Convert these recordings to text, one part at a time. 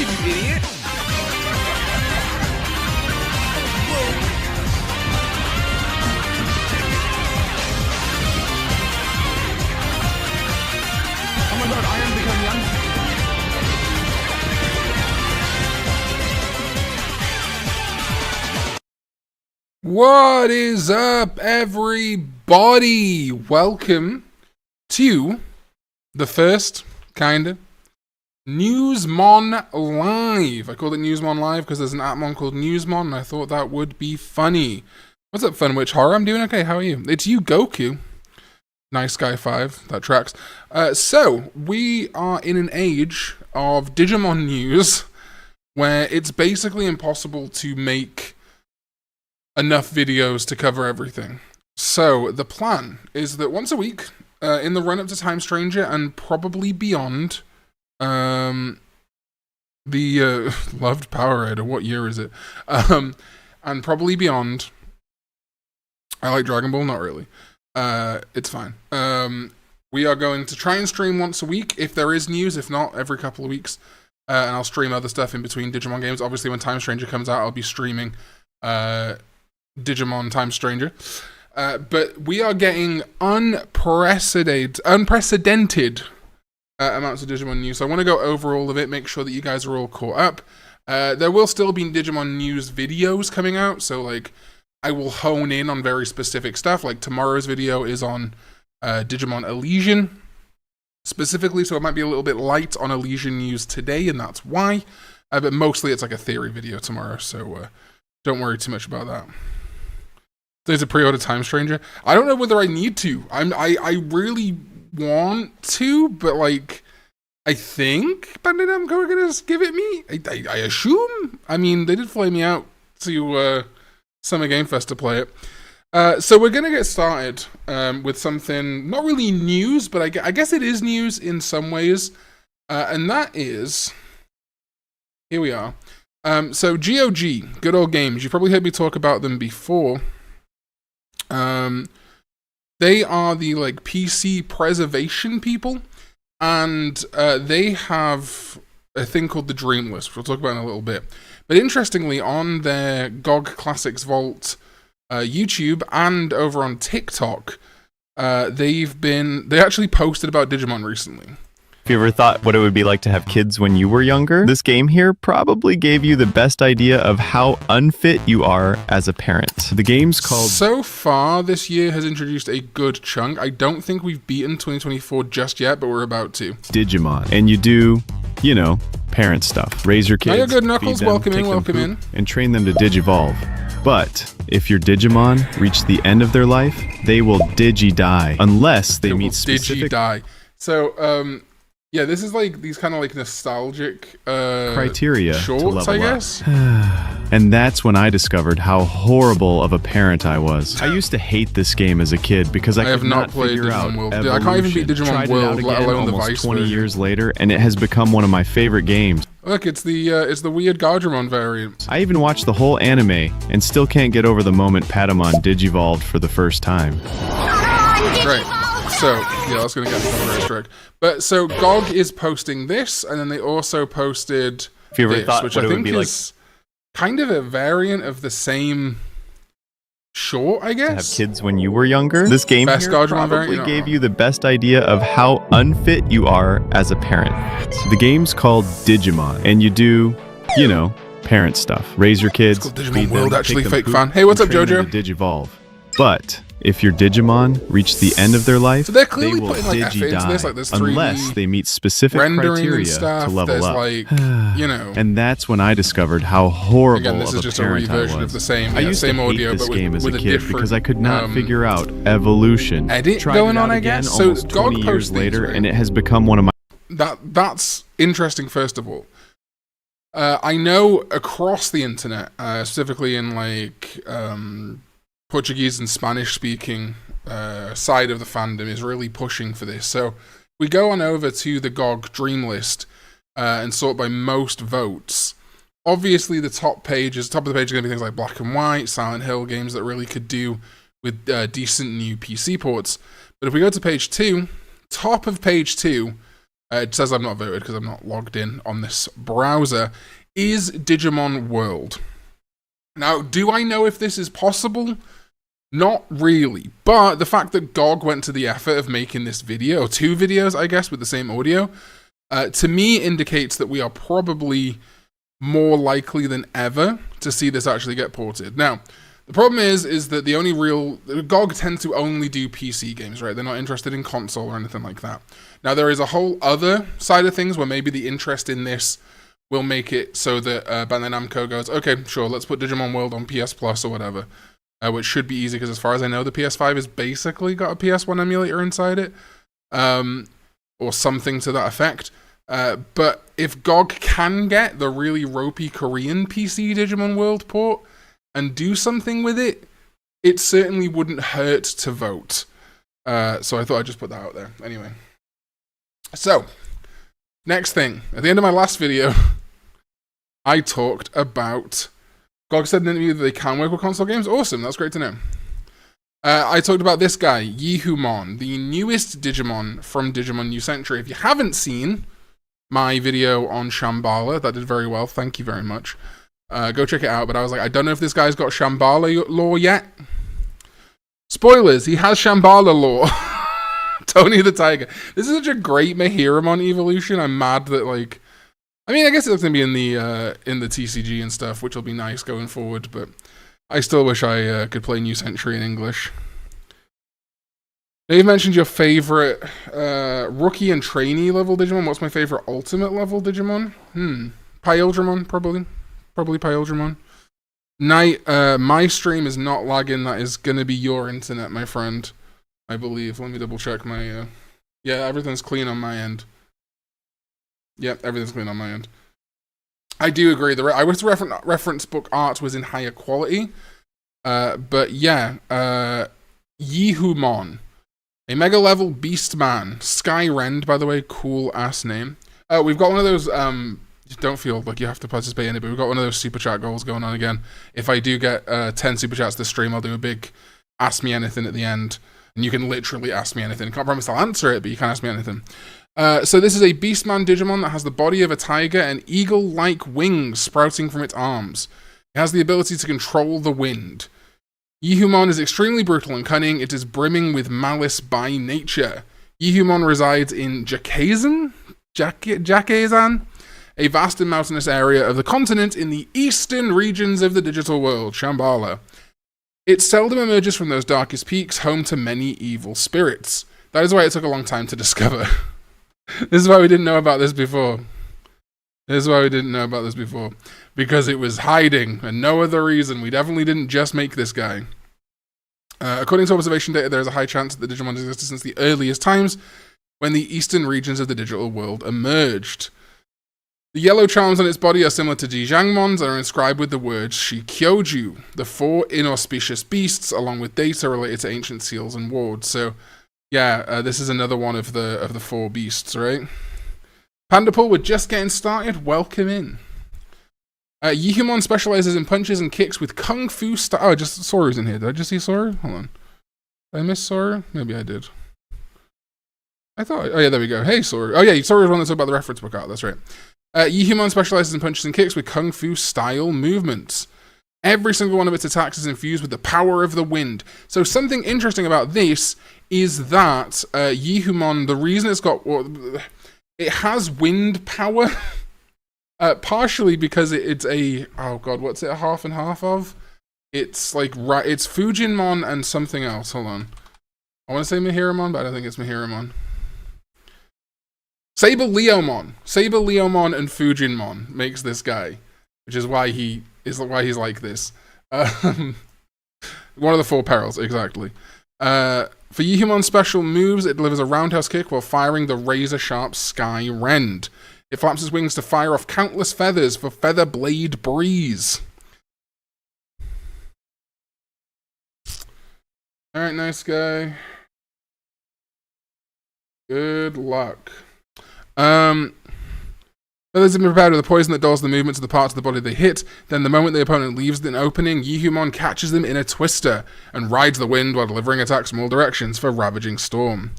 did, you idiot! Oh my god, I am becoming young. What is up, everybody? Welcome to the first, kinda, Newsmon Live. I called it Newsmon Live because there's an Atmon called Newsmon, and I thought that would be funny. What's up, Fun Witch Horror? I'm doing okay, how are you? It's you, Goku. Nice Guy 5, that tracks. So, we are in an age of Digimon news where it's basically impossible to make enough videos to cover everything. So, the plan is that once a week, in the run-up to Time Stranger and probably beyond, the loved Power Rider, what year is it? And probably beyond, I like Dragon Ball, not really. It's fine. We are going to try and stream once a week if there is news, if not, every couple of weeks. And I'll stream other stuff in between Digimon games. Obviously, when Time Stranger comes out, I'll be streaming Digimon Time Stranger. But we are getting unprecedented amounts of Digimon news. So I want to go over all of it, make sure that you guys are all caught up. There will still be Digimon news videos coming out, so like I will hone in on very specific stuff. Like tomorrow's video is on Digimon Alysion specifically, so it might be a little bit light on Alysion news today, and that's why. But mostly it's like a theory video tomorrow, so don't worry too much about that. There's a pre-order Time Stranger. I don't know whether I need to. I really want to, but like, I think Bandit Namco are gonna give it me. I assume. I mean, they did fly me out to Summer Game Fest to play it. So we're gonna get started with something not really news, but I guess it is news in some ways, and that is, here we are. So GOG, Good Old Games. You've probably heard me talk about them before. They are the like PC preservation people, and they have a thing called the Dreamlist, which we'll talk about in a little bit. But interestingly, on their GOG Classics Vault YouTube and over on TikTok, they actually posted about Digimon recently. If you ever thought what it would be like to have kids when you were younger, this game here probably gave you the best idea of how unfit you are as a parent. The game's called... So far, this year has introduced a good chunk. I don't think we've beaten 2024 just yet, but we're about to. Digimon. And you do, you know, parent stuff. Raise your kids, you're good, Knuckles. Feed them, welcome in. And train them to Digivolve. But if your Digimon reach the end of their life, they will Digi-die unless they meet specific... Digi-die. So, yeah, this is like these kind of like nostalgic criteria shorts, to level I guess. Up. And that's when I discovered how horrible of a parent I was. I used to hate this game as a kid because I could not played figure out Digimon World. evolution. I can't even beat Digimon Tried World, it out again, let alone the almost Vice 20 version. years later, and it has become one of my favorite games. Look, it's the weird Gardramon variant. I even watched the whole anime and still can't get over the moment Patamon Digivolved for the first time. Great. So, yeah, I was going to get the copyright strike. But, so, GOG is posting this, and then they also posted If you ever this, thought which what I it would think be like is kind of a variant of the same short, I to have guess. kids when you were younger, this game Best here Gardramon probably variant? gave you the best idea of how unfit you are as a parent. The game's called Digimon, and you do, you know, parent stuff. Raise your kids, It's called Digimon feed them, World, take actually, them fake poop, fan. Hey, what's and up, train them Jojo? to Digivolve. But if your Digimon reach the end of their life, So they're clearly they will putting, like, effort into Digi-die this, like, there's 3D unless they meet specific rendering criteria and stuff. to level There's up. like, you know. And that's when I discovered how horrible Again, this of is a just a parent I reversion was. of the same, I used same to hate audio, this but game as with a a kid different, because I could not figure out evolution. edit Tried going it out on, I again guess. So almost GOG 20 years posted these, later, right? and it has become one of my... That's interesting, first of all. I know across the internet, specifically in like Portuguese and Spanish speaking side of the fandom is really pushing for this. So we go on over to the GOG Dreamlist and sort by most votes. Obviously, the top of the page is going to be things like Black and White, Silent Hill, games that really could do with decent new PC ports. But if we go to page 2, top of page 2, It says I'm not voted because I'm not logged in on this browser, is Digimon World. Now, do I know if this is possible? Not really, but the fact that GOG went to the effort of making this video, or 2 videos, I guess, with the same audio, to me indicates that we are probably more likely than ever to see this actually get ported. Now, the problem is that the only real... GOG tends to only do PC games, right? They're not interested in console or anything like that. Now, there is a whole other side of things where maybe the interest in this will make it so that Bandai Namco goes, okay, sure, let's put Digimon World on PS Plus or whatever. Which should be easy, because as far as I know, the PS5 has basically got a PS1 emulator inside it. Or something to that effect. But if GOG can get the really ropey Korean PC Digimon World port and do something with it, it certainly wouldn't hurt to vote. So I thought I'd just put that out there. Anyway. So, next thing. At the end of my last video, I talked about... GOG said in an interview that they can work with console games. Awesome, that's great to know. I talked about this guy, Yihumon, the newest Digimon from Digimon New Century. If you haven't seen my video on Shambhala, that did very well, thank you very much. Go check it out, but I was like, I don't know if this guy's got Shambhala lore yet. Spoilers, he has Shambhala lore. Tony the Tiger. This is such a great Mehiramon evolution. I'm mad that, like... I mean, I guess it's going to be in the TCG and stuff, which will be nice going forward, but I still wish I could play New Century in English. Now, you've mentioned your favorite rookie and trainee level Digimon. What's my favorite ultimate level Digimon? Pyldramon, probably. Probably Pyldramon. Night, my stream is not lagging. That is going to be your internet, my friend. I believe. Let me double check my... yeah, everything's clean on my end. Yep, everything's clean on my end. I do agree. I wish the reference book art was in higher quality. But yeah, Yihumon. A mega level beast man. Skyrend, by the way, cool ass name. We've got one of those, don't feel like you have to participate in it, but we've got one of those super chat goals going on again. If I do get 10 super chats this stream, I'll do a big ask me anything at the end. And you can literally ask me anything. Can't promise I'll answer it, but you can ask me anything. So this is a Beastman Digimon that has the body of a tiger and eagle-like wings sprouting from its arms. It has the ability to control the wind. Yihumon is extremely brutal and cunning. It is brimming with malice by nature. Yihumon resides in Jakazan, a vast and mountainous area of the continent in the eastern regions of the digital world, Shambhala. It seldom emerges from those darkest peaks, home to many evil spirits. That is why it took a long time to discover. This is why we didn't know about this before. Because it was hiding, and no other reason. We definitely didn't just make this guy. According to observation data, there is a high chance that the Digimon existed since the earliest times, when the eastern regions of the digital world emerged. The yellow charms on its body are similar to Dijangmon's and are inscribed with the words Shikyoju, the 4 inauspicious beasts, along with data related to ancient seals and wards. So... yeah, this is another one of the 4 beasts, right? Pandapool, we're just getting started. Welcome in. Yihumon specializes in punches and kicks with kung fu style. Oh, just Soru's in here. Did I just see Soru? Hold on. Did I miss Soru? Maybe I did. I thought... oh, yeah, there we go. Hey, Soru. Oh, yeah, Soru was one that's about the reference book art. That's right. Yihumon specializes in punches and kicks with kung fu style movements. Every single one of its attacks is infused with the power of the wind. So something interesting about this is that Yihumon, the reason it's got... well, it has wind power, partially because it's a... oh god, what's it a half and half of? It's like... it's Fujinmon and something else. Hold on. I want to say Mehiramon, but I don't think it's Mehiramon. Saber Leomon. Saber Leomon and Fujinmon makes this guy, which is why he's like this. One of the 4 perils, exactly. For Yihumon's special moves, it delivers a roundhouse kick while firing the razor-sharp Sky Rend. It flaps its wings to fire off countless feathers for Feather Blade Breeze. Alright, nice guy. Good luck. Feathers have been prepared with a poison that dulls the movements of the parts of the body they hit. Then the moment the opponent leaves an opening, Yihumon catches them in a twister and rides the wind while delivering attacks from all directions for Ravaging Storm.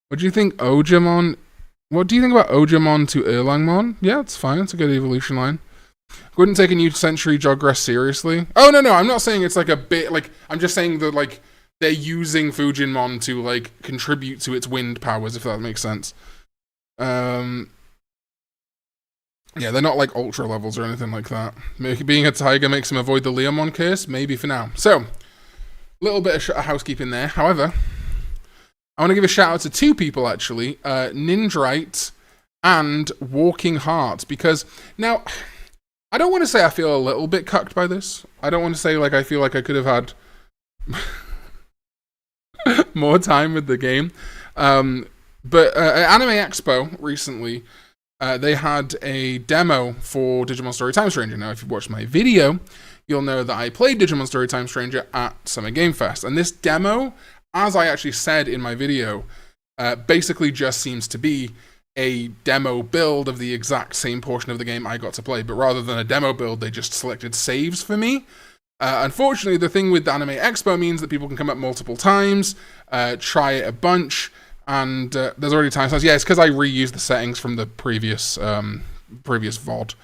What do you think Ojamon What do you think about Ojamon to Erlangmon? Yeah, it's fine. It's a good evolution line. Wouldn't take a new century Jogress seriously. Oh, no, I'm not saying it's like a bit, like, I'm just saying that, like, they're using Fujinmon to, like, contribute to its wind powers, if that makes sense. Yeah, they're not like ultra levels or anything like that. Being a tiger makes him avoid the Leomon curse, maybe for now. So, a little bit of housekeeping there. However, I want to give a shout out to two people actually, Nindrite and Walking Heart, because now I don't want to say I feel a little bit cucked by this. I don't want to say like I feel like I could have had more time with the game, but at Anime Expo recently. They had a demo for Digimon Story Time Stranger. Now, if you've watched my video, you'll know that I played Digimon Story Time Stranger at Summer Game Fest. And this demo, as I actually said in my video, basically just seems to be a demo build of the exact same portion of the game I got to play. But rather than a demo build, they just selected saves for me. Unfortunately, the thing with Anime Expo means that people can come up multiple times, try it a bunch, and there's already timestamps. Yeah, it's because I reused the settings from the previous VOD.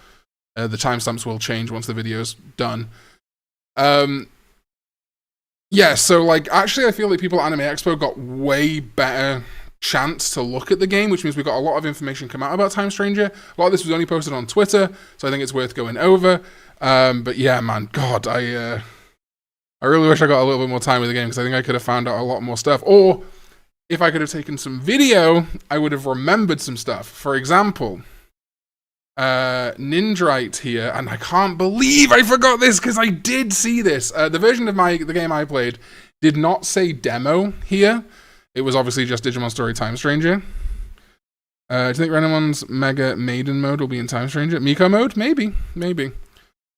The timestamps will change once the video's done. Yeah, so like actually I feel like people at Anime Expo got way better chance to look at the game, which means we got a lot of information come out about Time Stranger. A lot of this was only posted on Twitter, so I think it's worth going over. But yeah, man, God, I really wish I got a little bit more time with the game, because I think I could have found out a lot more stuff. Or if I could have taken some video, I would have remembered some stuff. For example, Nindrite here, and I can't believe I forgot this because I did see this. The version of the game I played did not say demo here. It was obviously just Digimon Story Time Stranger. Do you think Renemon's Mega Maiden mode will be in Time Stranger? Miko mode? Maybe.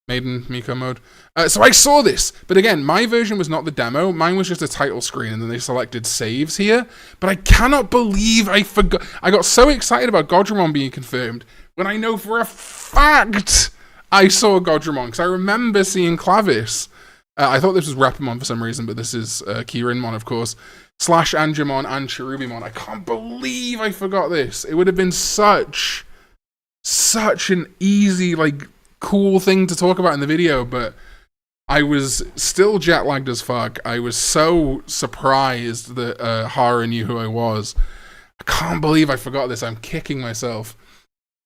Maiden Miko mode. So I saw this, but again, my version was not the demo. Mine was just a title screen, and then they selected saves here. But I cannot believe I forgot. I got so excited about Godramon being confirmed when I know for a fact I saw Godramon, because I remember seeing Clavis. I thought this was Repamon for some reason, but this is Kirinmon, of course. / Angemon and Cherubimon. I can't believe I forgot this. It would have been such an easy, like, cool thing to talk about in the video, but I was still jet lagged as fuck. I was so surprised that Hara knew who I was. I can't believe I forgot this. I'm kicking myself.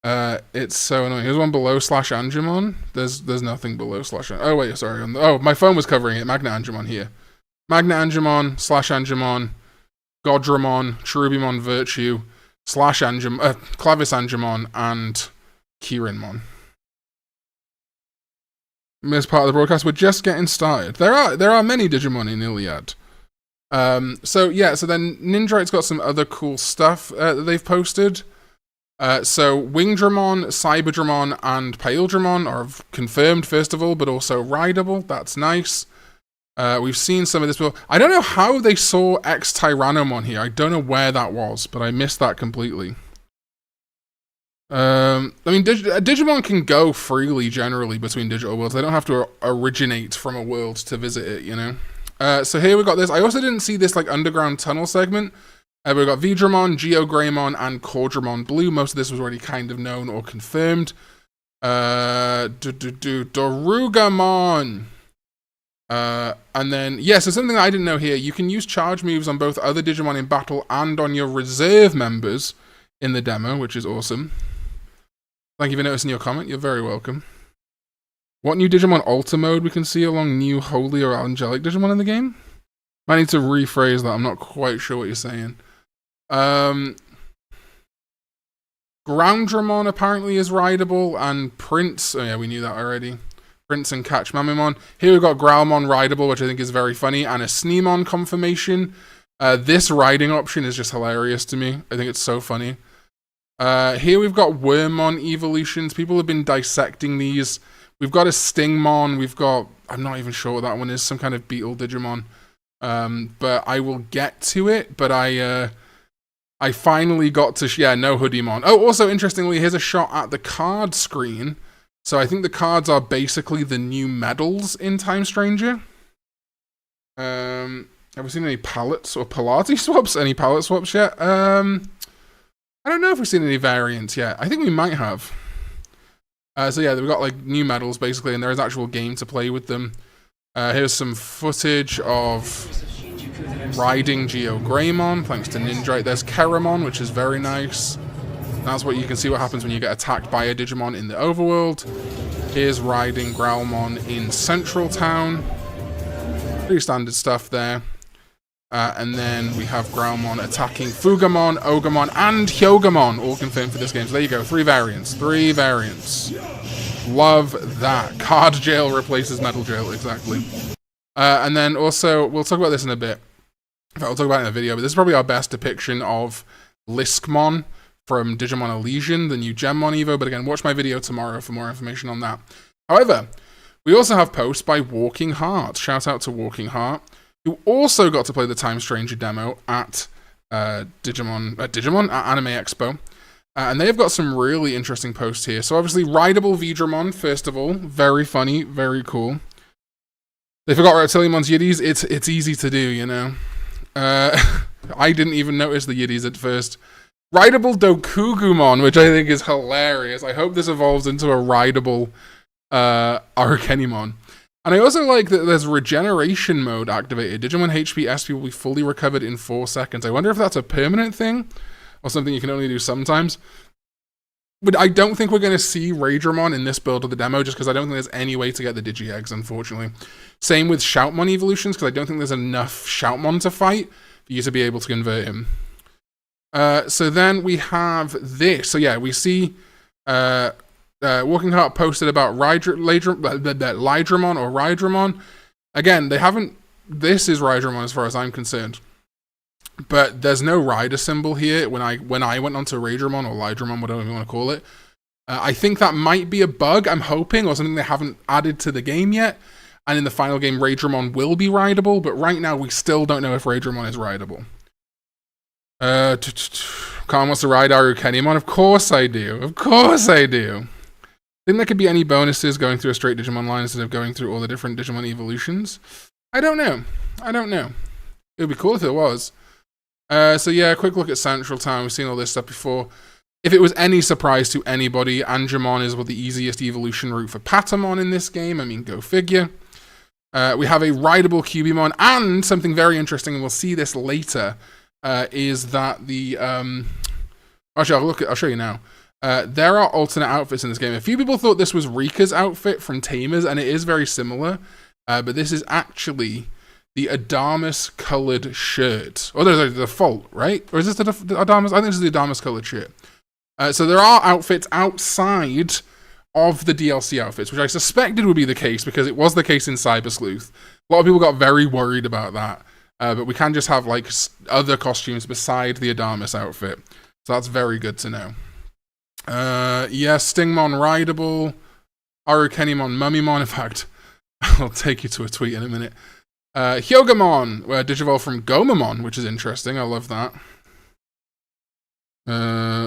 It's so annoying. Here's one below / Angemon. There's nothing below / Oh wait, sorry. My phone was covering it. Magna Angemon here. Magna Angemon / Angemon, Godramon, Cherubimon Virtue / Angemon, Clavis Angemon, and Kirinmon. This part of the broadcast, we're just getting started. There are many Digimon in Iliad. So then Nindrite's got some other cool stuff that they've posted. So Wingdramon, Cyberdramon, and Paildramon are confirmed, first of all, but also rideable. That's nice. We've seen some of this before. I don't know how they saw X Tyrannomon here. I don't know where that was, but I missed that completely. I mean, Digimon can go freely, generally, between digital worlds. They don't have to originate from a world to visit it, you know? So here we got this. I also didn't see this, like, underground tunnel segment. We've got Vidramon, Geogreymon, and Cordramon Blue. Most of this was already kind of known or confirmed. Dorugamon. And then, so something that I didn't know here. You can use charge moves on both other Digimon in battle and on your reserve members in the demo, which is awesome. Thank you for noticing your comment. You're very welcome. What new Digimon Alter mode we can see along new Holy or Angelic Digimon in the game? I need to rephrase that. I'm not quite sure what you're saying. Groundramon apparently is rideable, and Prince... Oh yeah, we knew that already. Prince and Catch Mamimon. Here we've got Growlmon rideable, which I think is very funny, and a Sneemon confirmation. This riding option is just hilarious to me. I think it's so funny. Here we've got Wormmon evolutions. People have been dissecting these. We've got a Stingmon. We've got... I'm not even sure what that one is. Some kind of beetle Digimon. But I will get to it. But I finally got to... no Hoodiemon. Oh, also, interestingly, here's a shot at the card screen. So I think the cards are basically the new medals in Time Stranger. Have we seen any palettes or Pilates swaps? Any palette swaps yet? I don't know if we've seen any variants yet. I think we might have. So yeah, we've got like new medals basically, and there is actual game to play with them. Here's some footage of riding Geo Greymon, thanks to Ninja. There's Keramon, which is very nice. That's what you can see what happens when you get attacked by a Digimon in the overworld. Here's riding Growlmon in Central Town. Pretty standard stuff there. And then we have Growlmon attacking Fugamon, Ogamon, and Hyogamon, all confirmed for this game. So there you go, 3 variants. 3 variants. Love that. Card Jail replaces Metal Jail, exactly. And then also, we'll talk about this in a bit. In fact, I'll talk about it in a video, but this is probably our best depiction of Liskmon from Digimon Alysion, the new Gemmon Evo. But again, watch my video tomorrow for more information on that. However, we also have posts by Walking Heart. Shout out to Walking Heart, who also got to play the Time Stranger demo at Digimon at Anime Expo. And they've got some really interesting posts here. So obviously, rideable Veedramon, first of all. Very funny, very cool. They forgot Reptiliamon's Yiddies. It's easy to do, you know. I didn't even notice the Yiddies at first. Rideable Dokugumon, which I think is hilarious. I hope this evolves into a rideable Arukenimon. And I also like that there's regeneration mode activated. Digimon HP SP will be fully recovered in 4 seconds. I wonder if that's a permanent thing or something you can only do sometimes. But I don't think we're going to see Raidramon in this build of the demo, just because I don't think there's any way to get the Digi-Eggs, unfortunately. Same with Shoutmon evolutions, because I don't think there's enough Shoutmon to fight for you to be able to convert him. So then we have this. So yeah, we see Walking Heart posted about Lydramon or Rydramon. Again, they haven't... This is Rydramon as far as I'm concerned. But there's no rider symbol here when I went onto Raidramon or Lydramon, whatever you want to call it. I think that might be a bug, I'm hoping, or something they haven't added to the game yet. And in the final game, Raidramon will be rideable, but right now we still don't know if Raidramon is rideable. Karn wants to ride Arukenimon? Of course I do. Of course I do. Think there could be any bonuses going through a straight Digimon line instead of going through all the different Digimon evolutions? I don't know. I don't know. It would be cool if it was. So yeah, quick look at Central Town. We've seen all this stuff before. If it was any surprise to anybody, Angemon is the easiest evolution route for Patamon in this game. I mean, go figure. We have a rideable Cubimon, and something very interesting, and we'll see this later, is that the... Actually, I'll show you now. There are alternate outfits in this game. A few people thought this was Rika's outfit from Tamers, and it is very similar. But this is actually the Adamus-colored shirt. Oh, there's the default, right? Or is this the Adamus? I think this is the Adamus-colored shirt. So there are outfits outside of the DLC outfits, which I suspected would be the case because it was the case in Cyber Sleuth. A lot of people got very worried about that. But we can just have like other costumes beside the Adamus outfit. So that's very good to know. Yeah, Stingmon rideable. Arukenimon Mummymon. In fact, I'll take you to a tweet in a minute. Hyogamon, Digivolve from Gomamon, which is interesting. I love that.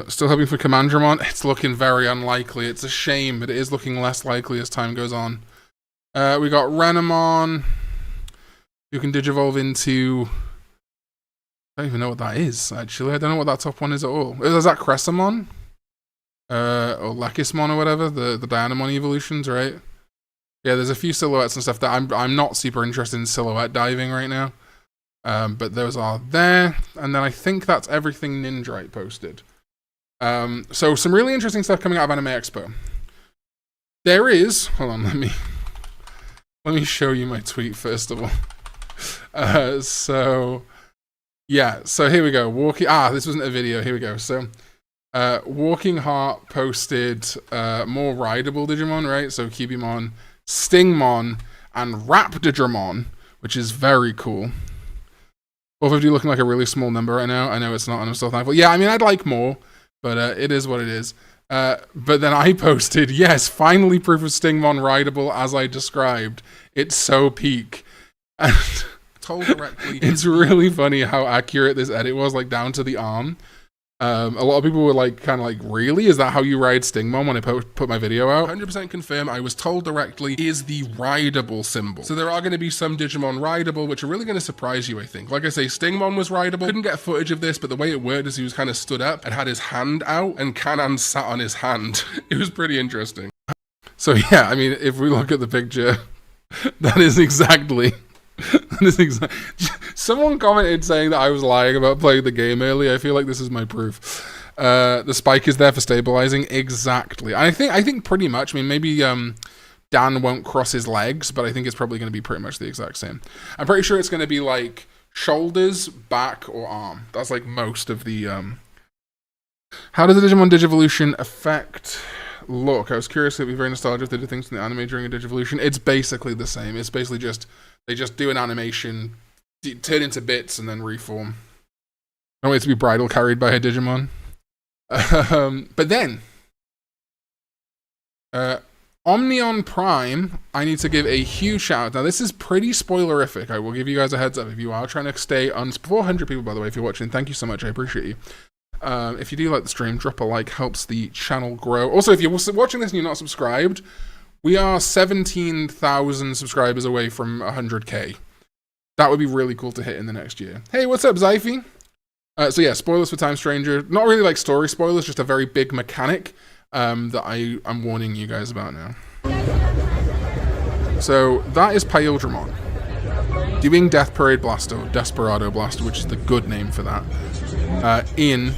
Still hoping for Commandramon. It's looking very unlikely. It's a shame, but it is looking less likely as time goes on. We got Renamon, who can Digivolve into... I don't even know what that is, actually. I don't know what that top one is at all. Is that Cressamon? Or Lekismon or whatever, the Dianamon evolutions, right? Yeah, there's a few silhouettes and stuff that I'm not super interested in silhouette diving right now. But those are there. And then I think that's everything Ninja posted. So some really interesting stuff coming out of Anime Expo. There is... Hold on, let me show you my tweet first of all. So here we go. This wasn't a video. Here we go. So Walking Heart posted more rideable Digimon, right? So Cubimon, Stingmon, and Rapdigimon, which is very cool. 450 looking like a really small number right now. I know it's not, and I'm still thankful. Yeah, I mean, I'd like more, but it is what it is. But then I posted, yes, finally proof of Stingmon rideable as I described. It's so peak. And told directly. It's really funny how accurate this edit was, like down to the arm. A lot of people were like, kind of like, really? Is that how you ride Stingmon when I put my video out? 100% confirm, I was told directly, is the rideable symbol. So there are going to be some Digimon rideable, which are really going to surprise you, I think. Like I say, Stingmon was rideable. Couldn't get footage of this, but the way it worked is he was kind of stood up and had his hand out, and Kanan sat on his hand. It was pretty interesting. So yeah, I mean, if we look at the picture, that is exactly... Someone commented saying that I was lying about playing the game early. I feel like this is my proof. The spike is there for stabilizing. Exactly. I think pretty much. I mean, maybe Dan won't cross his legs, but I think it's probably going to be pretty much the exact same. I'm pretty sure it's going to be like shoulders, back, or arm. That's like most of the... How does the Digimon Digivolution affect... Look, I was curious. It'd be very nostalgic if they did things in the anime during a Digivolution. It's basically the same. It's basically just... They just do an animation, turn into bits, and then reform. No way to be bridal carried by a Digimon. But then, Omnion Prime, I need to give a huge shout out. Now, this is pretty spoilerific. I will give you guys a heads up. If you are trying to stay on 400 people, by the way, if you're watching, thank you so much. I appreciate you. If you do like the stream, drop a like, helps the channel grow. Also, if you're watching this and you're not subscribed, we are 17,000 subscribers away from 100k. That would be really cool to hit in the next year. Hey, what's up, Zyphy? So yeah, spoilers for Time Stranger. Not really like story spoilers, just a very big mechanic that I'm warning you guys about now. So that is Paildramon doing Death Parade Blaster, or Desperado Blaster, which is the good name for that, in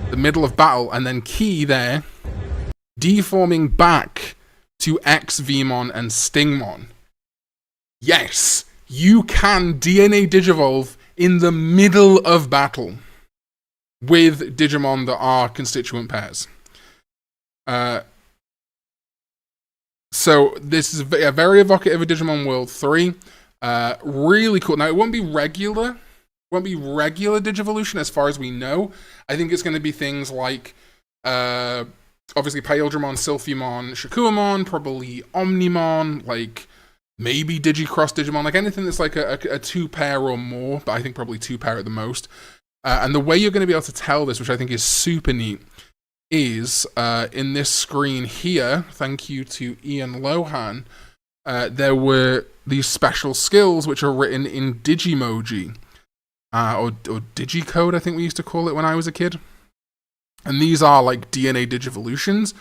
the middle of battle, and then Key there, deforming back to XVmon and Stingmon. Yes, you can DNA Digivolve in the middle of battle with Digimon that are constituent pairs. So this is a very evocative of Digimon World 3. Really cool. Now, it won't be regular Digivolution as far as we know. I think it's going to be things like... obviously, Paildramon, Sylphimon, Shakuamon, probably Omnimon, like maybe Digicross Digimon, like anything that's like a two-pair or more, but I think probably two-pair at the most. And the way you're going to be able to tell this, which I think is super neat, is in this screen here, thank you to Ian Lohan, there were these special skills which are written in Digimoji, or Digicode, I think we used to call it when I was a kid. And these are like DNA Digivolutions.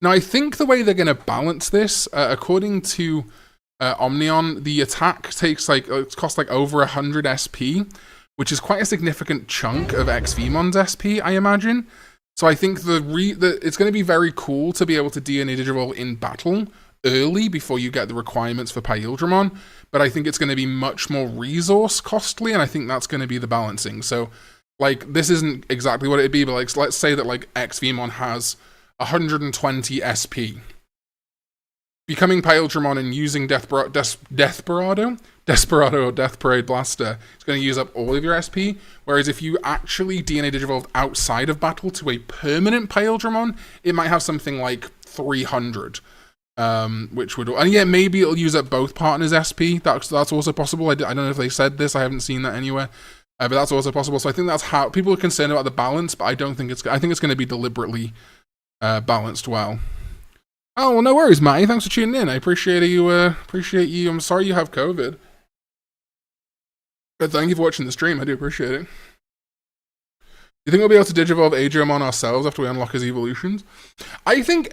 Now, I think the way they're going to balance this, according to Omnion, the attack takes like, it costs like over 100 SP, which is quite a significant chunk of XVmon's SP, I imagine. So I think it's going to be very cool to be able to DNA Digivolve in battle early before you get the requirements for Paildramon. But I think it's going to be much more resource costly, and I think that's going to be the balancing. So... like, this isn't exactly what it'd be, but like, let's say that like XVmon has 120 SP. Becoming Paildramon and using Desperado or Death Parade Blaster is going to use up all of your SP, whereas if you actually DNA Digivolved outside of battle to a permanent Paildramon, it might have something like 300. Which would... and yeah, maybe it'll use up both partners' SP. That's also possible. I don't know if they said this. I haven't seen that anywhere. But that's also possible. So I think that's how people are concerned about the balance, but I think it's going to be deliberately balanced well. Oh, well, no worries, Matty. Thanks for tuning in. I appreciate you. I'm sorry you have COVID, but thank you for watching the stream. I do appreciate it. You think we'll be able to Digivolve Ageromon ourselves after we unlock his evolutions? I think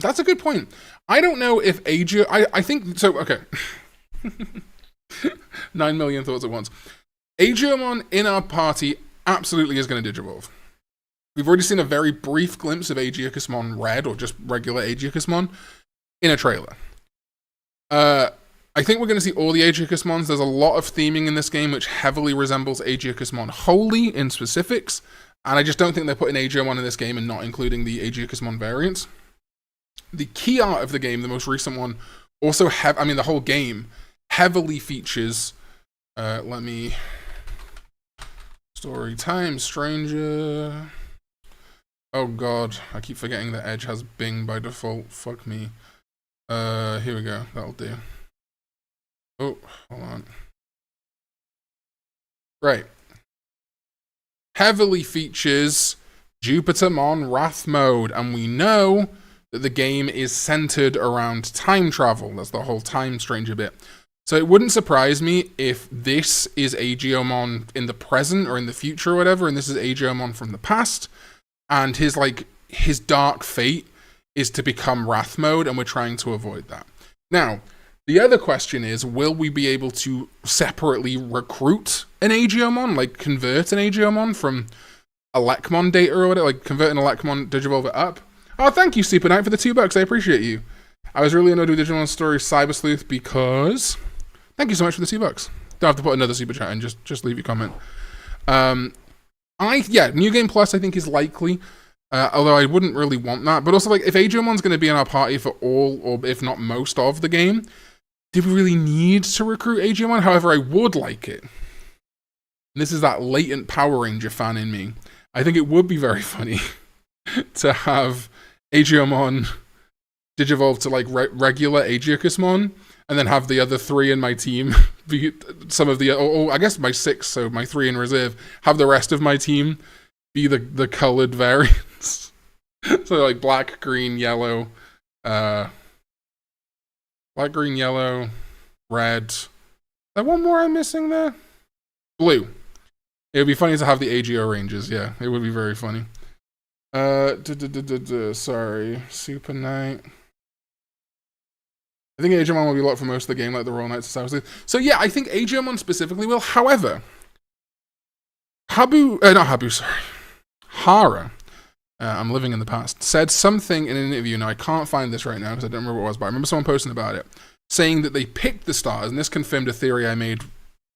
that's a good point. I don't know if I think so. Okay, 9 million thoughts at once. Ageromon in our party absolutely is going to Digivolve. We've already seen a very brief glimpse of Aegyakusmon Red, or just regular Aegyakusmon, in a trailer. I think we're going to see all the Aegyakusmons. There's a lot of theming in this game which heavily resembles Aegyakusmon Holy in specifics, and I just don't think they're putting Ageromon in this game and not including the Aegyakusmon variants. The key art of the game, the most recent one, also the whole game heavily features... Story Time Stranger. Oh god, I keep forgetting that Edge has Bing by default. Fuck me. Here we go. That'll do. Oh, hold on. Right. Heavily features Jupitamon Wrath Mode, and we know that the game is centered around time travel. That's the whole Time Stranger bit. So it wouldn't surprise me if this is Ageomon in the present or in the future or whatever, and this is Ageomon from the past, and his dark fate is to become Wrath Mode, and we're trying to avoid that. Now, the other question is, will we be able to separately recruit an Ageomon, like convert an Ageomon from Elecmon data or whatever, like convert an Elecmon, Digivolve it up? Oh, thank you, Super Knight, for the $2. I appreciate you. I was really annoyed with Digimon Story Cyber Sleuth because... Thank you so much for the $2. Don't have to put another super chat in, just leave your comment. New Game Plus I think is likely, although I wouldn't really want that. But also, like, if Ageomon's going to be in our party for all, or if not most of the game, do we really need to recruit Ageomon? However, I would like it. And this is that latent Power Ranger fan in me. I think it would be very funny to have Ageomon Digivolve to, like, regular Aegiacusmon, and then have the other 3 in my team be some of the, I guess my 6, so my 3 in reserve, have the rest of my team be the colored variants. So like black, green, yellow, red. Is there one more I'm missing there? Blue. It would be funny to have the AGO Rangers, yeah. It would be very funny. Sorry. Super Knight. I think Ageomon will be locked for most of the game, like the Royal Knights of Cyber Sleuth. So yeah, I think Ageomon specifically will. However, Hara, I'm living in the past, said something in an interview. Now, I can't find this right now because I don't remember what it was, but I remember someone posting about it, saying that they picked the stars, and this confirmed a theory I made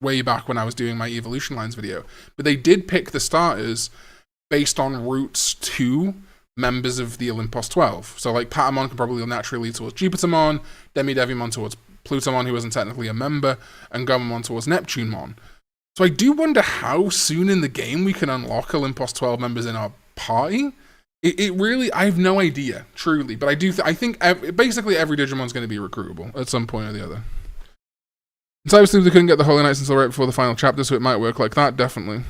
way back when I was doing my Evolution Lines video. But they did pick the starters based on routes to members of the Olympus 12. So, like, Patamon could probably naturally lead towards Jupitamon, Devimon towards Plutomon, who isn't technically a member, and Gomamon towards Neptunemon. So I do wonder how soon in the game we can unlock Olympus 12 members in our party. It really, I have no idea, truly. But I think basically every Digimon's going to be recruitable at some point or the other. So obviously they couldn't get the Holy Knights until right before the final chapter, so it might work like that, definitely.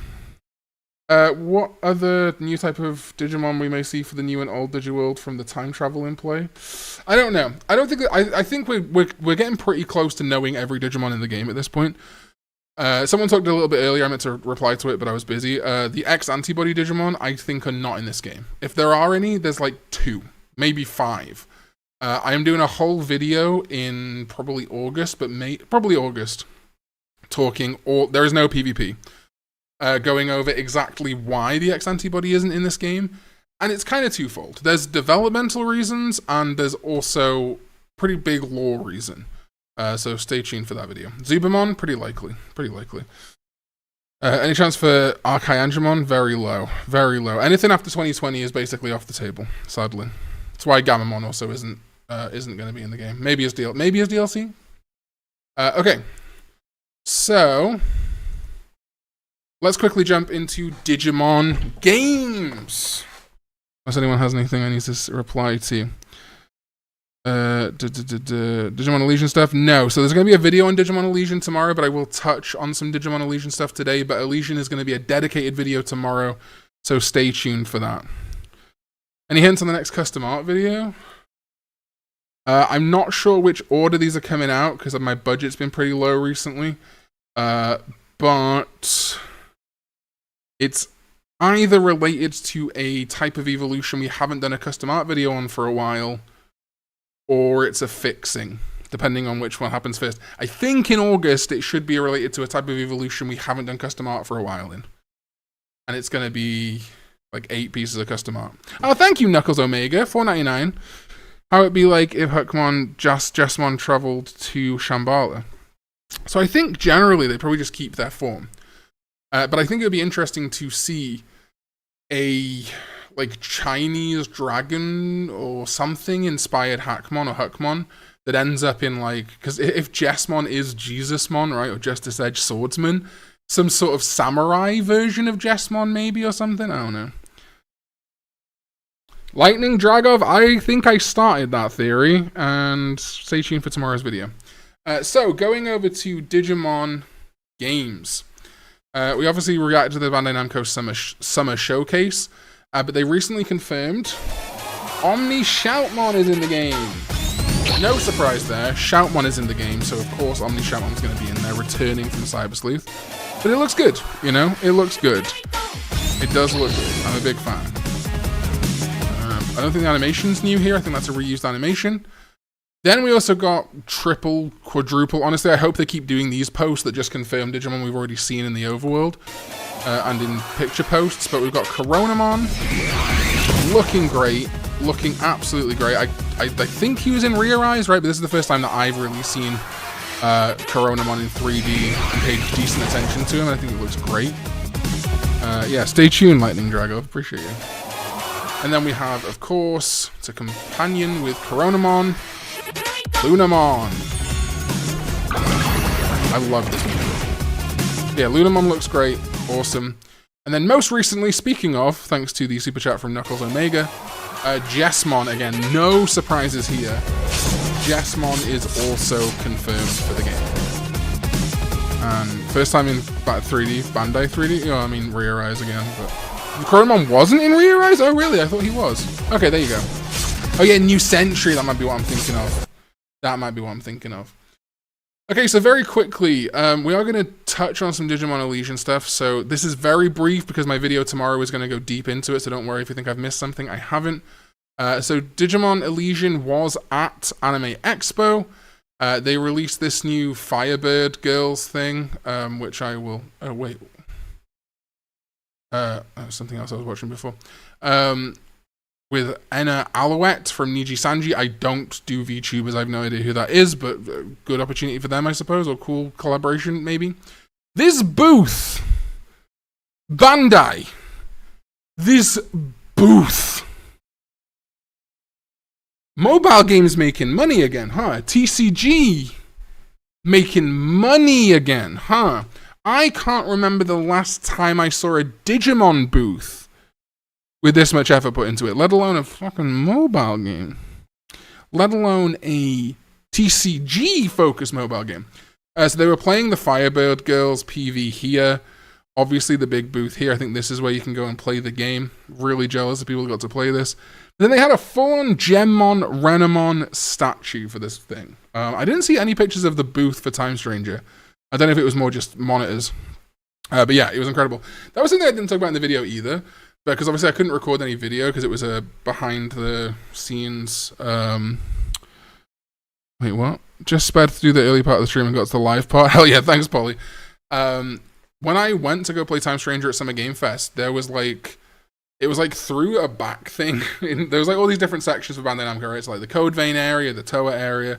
What other new type of Digimon we may see for the new and old Digiworld from the time travel in play? I don't know. I don't think I think we're getting pretty close to knowing every Digimon in the game at this point. Someone talked a little bit earlier. I meant to reply to it, but I was busy. The X-Antibody Digimon, I think, are not in this game. If there are any, there's like 2, maybe 5. I am doing a whole video in probably August, but probably August, talking there is no PvP. Going over exactly why the X-Antibody isn't in this game. And it's kind of twofold. There's developmental reasons, and there's also pretty big lore reason. So stay tuned for that video. Zubamon, pretty likely. Any chance for Archaeangemon? Very low. Very low. Anything after 2020 is basically off the table, sadly. That's why Gamamon also isn't going to be in the game. Maybe as DLC? Okay. So... let's quickly jump into Digimon games. Unless anyone has anything I need to reply to. Digimon Alysion stuff? No. So there's going to be a video on Digimon Alysion tomorrow, but I will touch on some Digimon Alysion stuff today. But Alysion is going to be a dedicated video tomorrow, so stay tuned for that. Any hints on the next custom art video? I'm not sure which order these are coming out, because my budget's been pretty low recently. But... it's either related to a type of evolution we haven't done a custom art video on for a while, or it's a fixing, depending on which one happens first. I think in August it should be related to a type of evolution we haven't done custom art for a while in. And it's going to be like 8 pieces of custom art. Oh, thank you, Knuckles Omega, $4.99. How it'd be like if Huckmon Jessmon traveled to Shambhala. So I think generally they probably just keep their form. But I think it would be interesting to see a like Chinese dragon or something inspired Hackmon or Huckmon that ends up in like, because if Jessmon is Jesusmon, right, or Justice Edge Swordsman, some sort of samurai version of Jessmon maybe or something, I don't know. Lightning Dragov, I think I started that theory, and stay tuned for tomorrow's video. So going over to Digimon games. We obviously reacted to the Bandai Namco Summer Showcase. But they recently confirmed Omni Shoutmon is in the game. No surprise there. Shoutmon is in the game, so of course Omni Shoutmon's going to be in there, returning from Cyber Sleuth. But it looks good, you know? It looks good. It does look good. I'm a big fan. I don't think the animation's new here. I think that's a reused animation. Then we also got triple, quadruple. Honestly, I hope they keep doing these posts that just confirm Digimon we've already seen in the overworld and in picture posts. But we've got Coronamon looking great, looking absolutely great. I think he was in Eirias, right? But this is the first time that I've really seen Coronamon in 3D and paid decent attention to him. And I think it looks great. Yeah, stay tuned, Lightning Drago. Appreciate you. And then we have, of course, it's a companion with Coronamon, Lunamon. I love this movie. Yeah, Lunamon looks great. Awesome. And then most recently, speaking of, thanks to the super chat from Knuckles Omega, Jessmon again. No surprises here. Jessmon is also confirmed for the game. And first time in 3D, Bandai 3D. Oh, I mean, Eirias again, but... Coronamon wasn't in Eirias? Oh, really? I thought he was. Okay, there you go. Oh, yeah, New Century. That might be what I'm thinking of. That might be what I'm thinking of. Okay, so very quickly, we are going to touch on some Digimon Alysion stuff. So this is very brief because my video tomorrow is going to go deep into it. So don't worry if you think I've missed something. I haven't. So Digimon Alysion was at Anime Expo. They released this new Firebird Girls thing, which I will... Oh, wait. Something else I was watching before. With Enna Alouette from Niji Sanji. I don't do VTubers, I have no idea who that is, but good opportunity for them, I suppose, or cool collaboration, maybe. This booth! Bandai! This booth! Mobile games making money again, huh? TCG making money again, huh? I can't remember the last time I saw a Digimon booth with this much effort put into it, let alone a fucking mobile game. Let alone a TCG-focused mobile game. So they were playing the Firebird Girls PV here. Obviously, the big booth here. I think this is where you can go and play the game. Really jealous of people who got to play this. But then they had a full-on Gemmon Renamon statue for this thing. I didn't see any pictures of the booth for Time Stranger. I don't know if it was more just monitors. But yeah, it was incredible. That was something I didn't talk about in the video either. Because obviously I couldn't record any video because it was a behind-the-scenes... Wait, what? Just sped through the early part of the stream and got to the live part? Hell yeah, thanks, Polly. When I went to go play Time Stranger at Summer Game Fest, there was like... It was like through a back thing. There was like all these different sections for Bandai Namco, right? It's like the Code Vein area, the Toa area,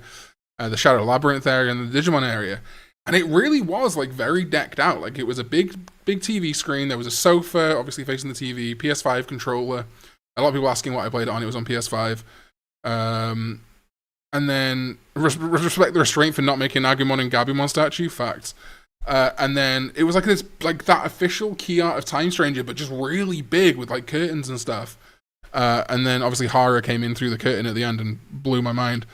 the Shadow Labyrinth area, and the Digimon area. And it really was like very decked out. Like it was a big TV screen. There was a sofa, obviously facing the TV, PS5 controller. A lot of people asking what I played it on. It was on PS5. And then respect the restraint for not making Agumon and Gabumon statue. Facts. And then it was like this, like that official key art of Time Stranger, but just really big with like curtains and stuff. And then obviously Hara came in through the curtain at the end and blew my mind.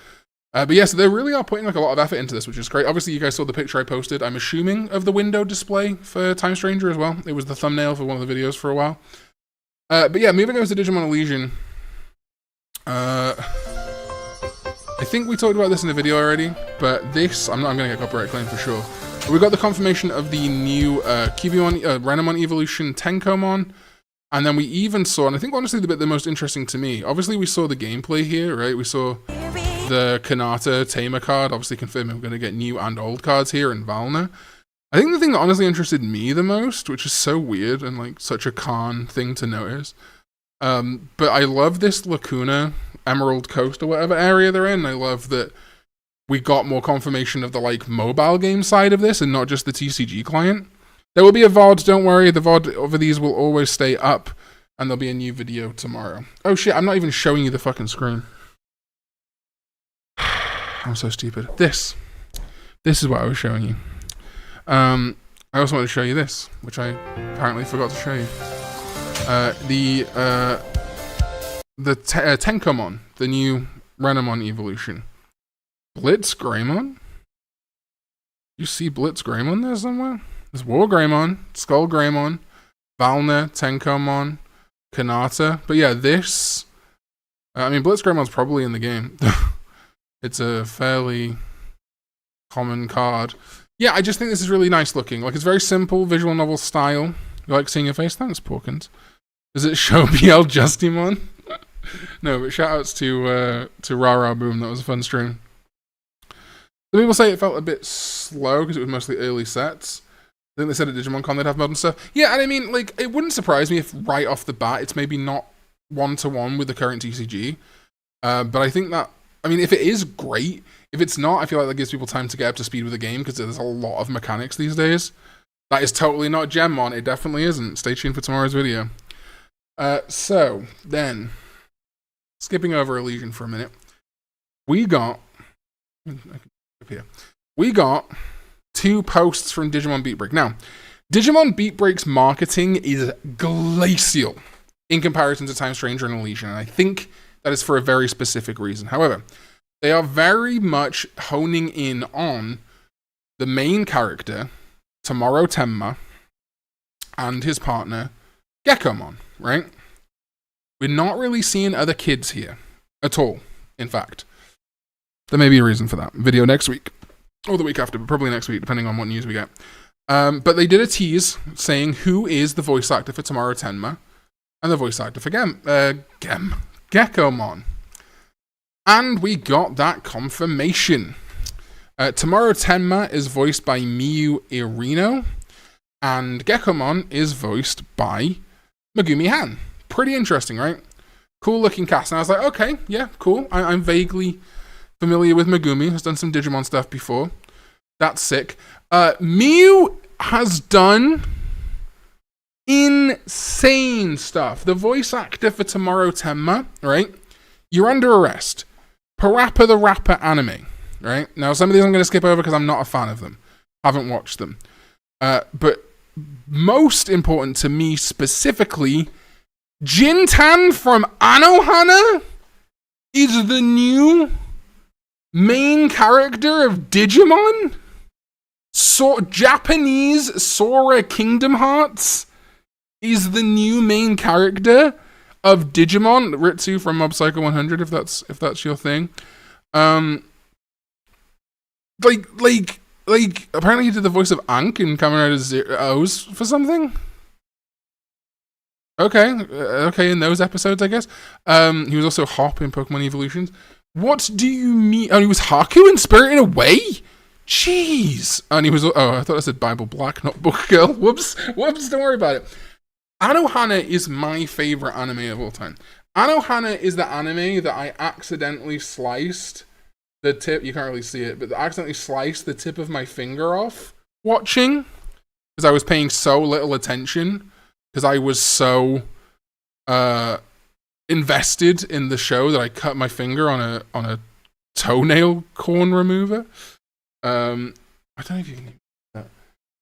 But yeah, so they really are putting like a lot of effort into this, which is great. Obviously, you guys saw the picture I posted, I'm assuming, of the window display for Time Stranger as well. It was the thumbnail for one of the videos for a while. But yeah, moving over to Digimon Alysion. I think we talked about this in the video already, but this, I'm going to get copyright claim for sure. But we got the confirmation of the new Renamon Evolution Tenkomon. And then we even saw, and I think honestly the bit the most interesting to me, obviously we saw the gameplay here, right? We saw the Kanata Tamer card, obviously confirming we're going to get new and old cards here in Valna. I think the thing that honestly interested me the most, which is so weird and like such a Karn thing to notice, but I love this Lacuna, Emerald Coast or whatever area they're in. I love that we got more confirmation of the like mobile game side of this and not just the TCG client. There will be a VOD, don't worry, the VOD over these will always stay up and there'll be a new video tomorrow. Oh shit, I'm not even showing you the fucking screen. I'm so stupid. This is what I was showing you. I also want to show you this, which I apparently forgot to show you. The Tenkomon, the new Renamon evolution. Blitz Greymon? You see Blitz Greymon there somewhere? There's War Greymon, Skull Greymon, Valna, Tenkomon, Kanata. But yeah, this... I mean, Blitzgremon's probably in the game. It's a fairly common card. Yeah, I just think this is really nice looking. Like, it's very simple, visual novel style. You like seeing your face? Thanks, Porkins. Does it show BL Justimon? No, but shoutouts to Rara Boom. That was a fun stream. Some people say it felt a bit slow because it was mostly early sets. I think they said at DigimonCon they'd have modern stuff. Yeah, and I mean, like, it wouldn't surprise me if right off the bat it's maybe not one-to-one with the current TCG. But I think that, I mean, if it is great, if it's not, I feel like that gives people time to get up to speed with the game because there's a lot of mechanics these days. That is totally not Gemmon. It definitely isn't. Stay tuned for tomorrow's video. So, then, skipping over Alysion for a minute, we got 2 posts from Digimon BeatBreak. Now, Digimon BeatBreak's marketing is glacial in comparison to Time Stranger and Alysion, and I think that is for a very specific reason. However, they are very much honing in on the main character, Tomorrow Tenma, and his partner, Gekomon, right? We're not really seeing other kids here at all, in fact. There may be a reason for that. Video next week. Or the week after, but probably next week, depending on what news we get. But they did a tease saying who is the voice actor for Tomorrow Tenma and the voice actor for Gekomon. And we got that confirmation. Tomorrow Tenma is voiced by Miyu Irino, and Gekomon is voiced by Megumi Han. Pretty interesting, right? Cool looking cast. And I was like, okay, yeah, cool. I'm vaguely familiar with Megumi. Has done some Digimon stuff before. That's sick. Miyu has done insane stuff. The voice actor for Tomorrow Tenma, right? You're under arrest. Parappa the Rapper anime, right? Now, some of these I'm going to skip over because I'm not a fan of them. Haven't watched them. But most important to me specifically, Jintan from Anohana is the new main character of Digimon? Japanese Sora Kingdom Hearts is the new main character of Digimon. Ritsu from Mob Psycho 100, if that's your thing. Like apparently he did the voice of Ankh in Kamen Rider Zeroes for something. Okay, in those episodes, I guess. He was also Hop in Pokemon Evolutions. What do you mean? Oh, he was Haku in Spirited Away? Jeez. And he was, I thought I said Bible Black, not Book Girl. Whoops, don't worry about it. Anohana is my favorite anime of all time. Anohana is the anime that I accidentally sliced the tip, you can't really see it, but I accidentally sliced the tip of my finger off watching because I was paying so little attention because I was so invested in the show that I cut my finger on a toenail corn remover. I don't know if you can do that.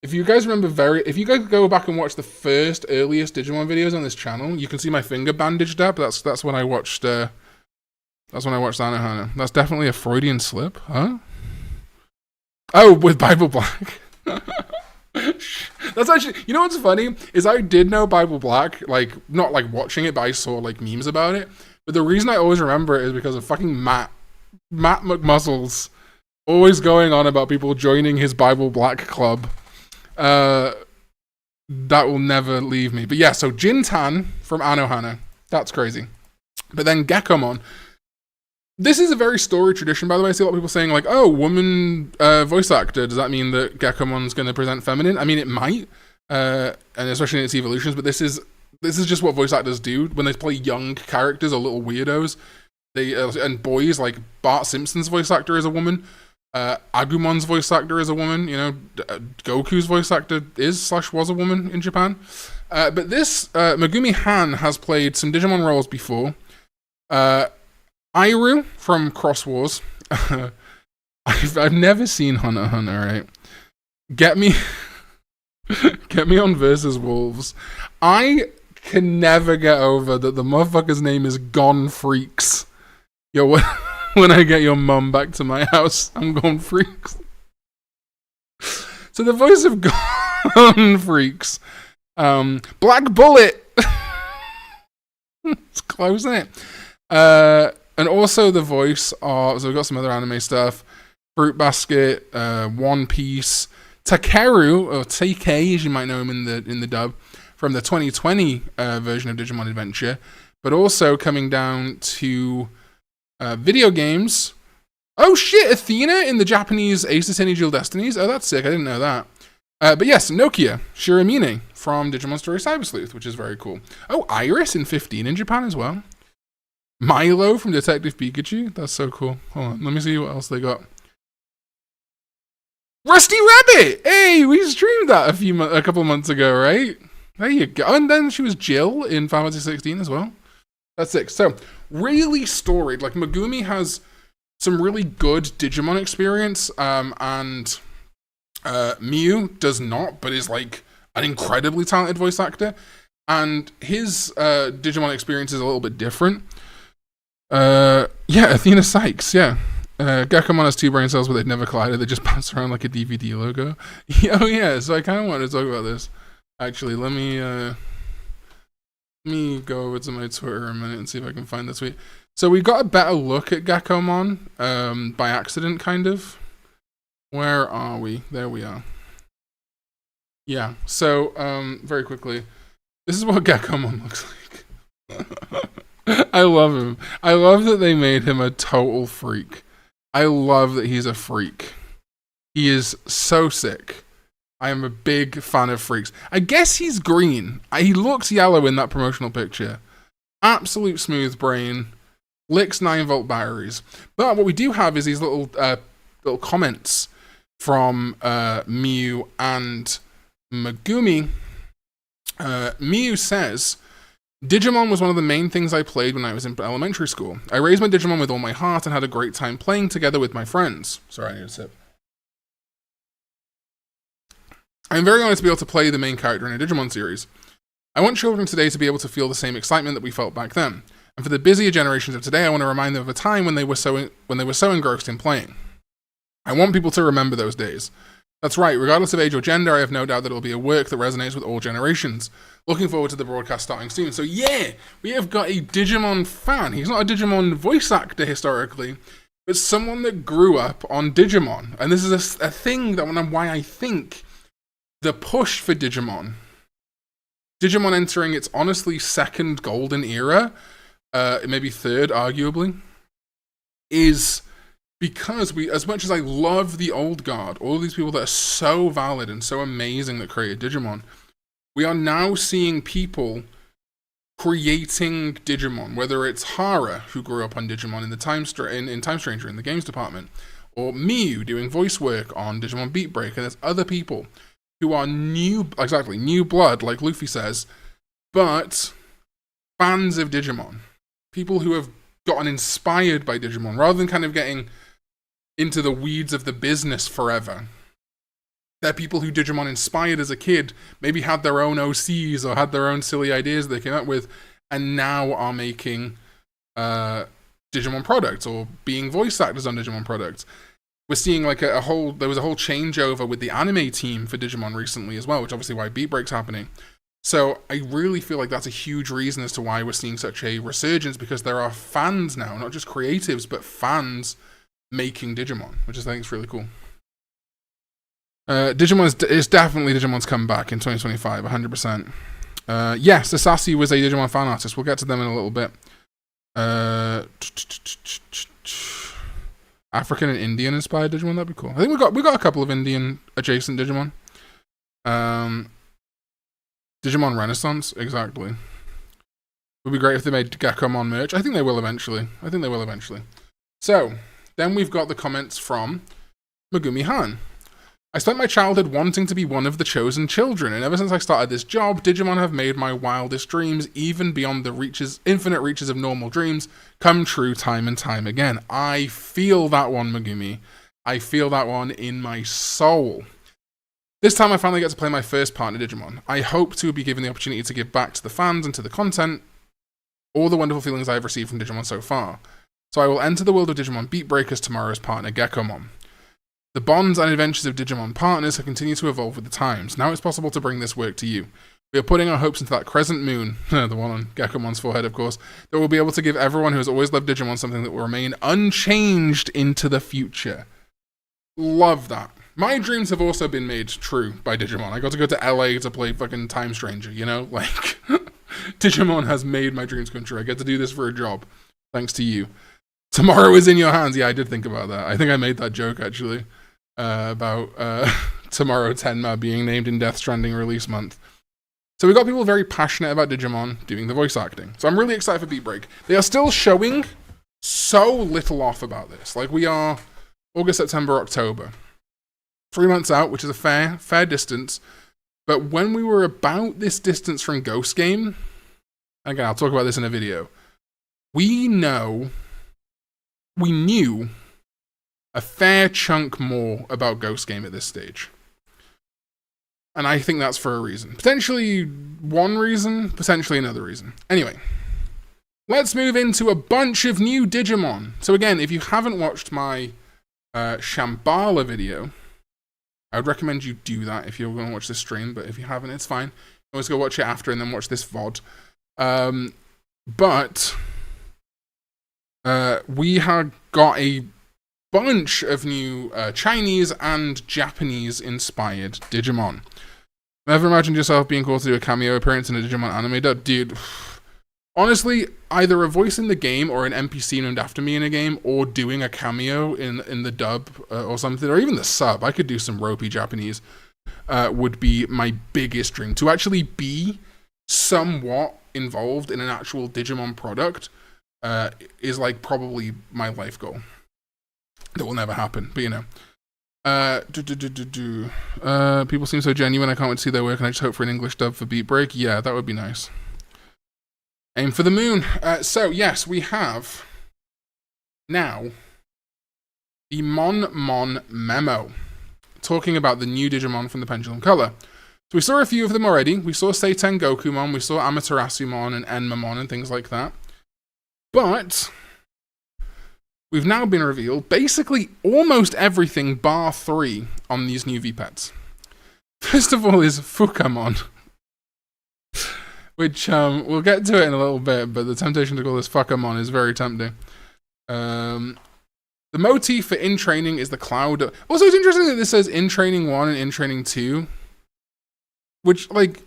If you guys remember if you guys go back and watch the earliest Digimon videos on this channel, you can see my finger bandaged up. That's when I watched Anohana. That's definitely a Freudian slip, huh? Oh, with Bible Black. That's actually, you know what's funny is I did know Bible Black, like not like watching it, but I saw like memes about it. But the reason I always remember it is because of fucking Matt McMuzzles always going on about people joining his Bible Black club. That will never leave me. But yeah, so Jintan from Anohana, that's crazy. But then Gekomon. This is a very storied tradition, by the way. I see a lot of people saying, like, oh, woman voice actor. Does that mean that Gekomon's going to present feminine? I mean, it might, and especially in its evolutions, but this is just what voice actors do. When they play young characters or little weirdos, and boys, like Bart Simpson's voice actor is a woman. Agumon's voice actor is a woman. You know, Goku's voice actor was a woman in Japan. But this, Megumi Han has played some Digimon roles before. Airu from Cross Wars. I've never seen Hunter x Hunter, right? Get me on Versus Wolves. I can never get over that the motherfucker's name is Gone Freaks. Yo, when I get your mum back to my house, I'm Gone Freaks. So the voice of Gone Freaks. Black Bullet It's close, isn't it? And also the voice of, so we've got some other anime stuff. Fruit Basket, One Piece, Takeru, or TK as you might know him in the dub, from the 2020 version of Digimon Adventure, but also coming down to video games. Oh shit, Athena in the Japanese Ace Attorney Dual Destinies. Oh, that's sick, I didn't know that. But yes, Nokia, Shiramine from Digimon Story Cyber Sleuth, which is very cool. Oh, Eirias in 15 in Japan as well. Milo from Detective Pikachu, that's so cool. Hold on, let me see what else they got. Rusty Rabbit! Hey, we streamed that a couple months ago, right? There you go. And then she was Jill in Final Fantasy 16 as well. That's sick. So, really storied. Like, Megumi has some really good Digimon experience, and Miyu does not, but is, like, an incredibly talented voice actor. And his Digimon experience is a little bit different. Yeah, Athena Sykes, yeah. Geckomon has two brain cells, but they've never collided. They just bounce around like a DVD logo. Oh yeah, so I kind of want to talk about this. Actually, let me go over to my Twitter a minute and see if I can find this tweet. So we got a better look at Geckomon by accident, kind of. Where are we? There we are. Yeah. So very quickly, this is what Geckomon looks like. I love him. I love that they made him a total freak. I love that he's a freak. He is so sick. I am a big fan of freaks. I guess he's green. He looks yellow in that promotional picture. Absolute smooth brain. Licks 9-volt batteries. But what we do have is these little comments from Miyu and Megumi. Miyu says, Digimon was one of the main things I played when I was in elementary school. I raised my Digimon with all my heart and had a great time playing together with my friends. Sorry, I need a sip. I'm very honored to be able to play the main character in a Digimon series. I want children today to be able to feel the same excitement that we felt back then. And for the busier generations of today, I want to remind them of a time when they were so engrossed in playing. I want people to remember those days. That's right, regardless of age or gender, I have no doubt that it will be a work that resonates with all generations. Looking forward to the broadcast starting soon. So yeah, we have got a Digimon fan. He's not a Digimon voice actor historically, but someone that grew up on Digimon. And this is a thing that why I think the push for Digimon entering its honestly second golden era, maybe third arguably, is because we, as much as I love the old guard, all of these people that are so valid and so amazing that created Digimon, we are now seeing people creating Digimon, whether it's Hara, who grew up on Digimon in Time Stranger in the games department, or Miyu doing voice work on Digimon BeatBreak, and there's other people who are new blood, like Luffy says, but fans of Digimon. People who have gotten inspired by Digimon, rather than kind of getting into the weeds of the business forever. They're people who Digimon inspired as a kid, maybe had their own OCs or had their own silly ideas they came up with, and now are making Digimon products or being voice actors on Digimon products. We're seeing like there was a whole changeover with the anime team for Digimon recently as well, which obviously why BeatBreak's happening. So I really feel like that's a huge reason as to why we're seeing such a resurgence, because there are fans now, not just creatives, but fans making Digimon, which I think is really cool. Digimon is definitely Digimon's comeback in 2025, 100%. Yes, Sasasi was a Digimon fan artist. We'll get to them in a little bit. African and Indian inspired Digimon, that'd be cool. I think we got a couple of Indian adjacent Digimon. Digimon Renaissance, exactly. Would be great if they made Geckomon merch. I think they will eventually. So, then we've got the comments from Megumi Han. I spent my childhood wanting to be one of the chosen children, and ever since I started this job, Digimon have made my wildest dreams, even beyond the infinite reaches of normal dreams, come true time and time again. I feel that one, Megumi. I feel that one in my soul. This time I finally get to play my first partner Digimon. I hope to be given the opportunity to give back to the fans and to the content all the wonderful feelings I have received from Digimon so far. So I will enter the world of Digimon BeatBreak as tomorrow's partner Geckomon. The bonds and adventures of Digimon partners have continued to evolve with the times. Now it's possible to bring this work to you. We are putting our hopes into that crescent moon, the one on Geckomon's forehead, of course, that will be able to give everyone who has always loved Digimon something that will remain unchanged into the future. Love that. My dreams have also been made true by Digimon. I got to go to LA to play fucking Time Stranger, you know? Like, Digimon has made my dreams come true. I get to do this for a job, thanks to you. Tomorrow is in your hands. Yeah, I did think about that. I think I made that joke, actually, about Tomorrow Tenma being named in Death Stranding release month. So we got people very passionate about Digimon doing the voice acting. So I'm really excited for BeatBreak. They are still showing so little off about this. Like, we are August, September, October. 3 months out, which is a fair distance. But when we were about this distance from Ghost Game, again, I'll talk about this in a video, we knew a fair chunk more about Ghost Game at this stage. And I think that's for a reason. Potentially one reason, potentially another reason. Anyway, let's move into a bunch of new Digimon. So again, if you haven't watched my Shambhala video, I would recommend you do that if you're going to watch this stream, but if you haven't, it's fine. Always go watch it after and then watch this VOD. But we have got a bunch of new Chinese and Japanese inspired Digimon. Never imagined yourself being called to do a cameo appearance in a Digimon anime dub? Dude, honestly, either a voice in the game or an NPC named after me in a game, or doing a cameo in the dub or something, or even the sub. I could do some ropey Japanese. Would be my biggest dream. To actually be somewhat involved in an actual Digimon product is like probably my life goal. That will never happen, but you know. People seem so genuine. I can't wait to see their work, and I just hope for an English dub for BeatBreak. Yeah, that would be nice. Aim for the moon. So yes, we have now the Mon memo, talking about the new Digimon from the Pendulum Color. So we saw a few of them already. We saw Seiten Gokumon, we saw Amaterasumon and Enmamon and things like that. But we've now been revealed basically almost everything bar 3 on these new V-Pets. First of all is Fukamon, which we'll get to it in a little bit, but the temptation to call this Fukamon is very tempting. The motif for In Training is the cloud. Also, it's interesting that this says In Training 1 and In Training 2, which, like,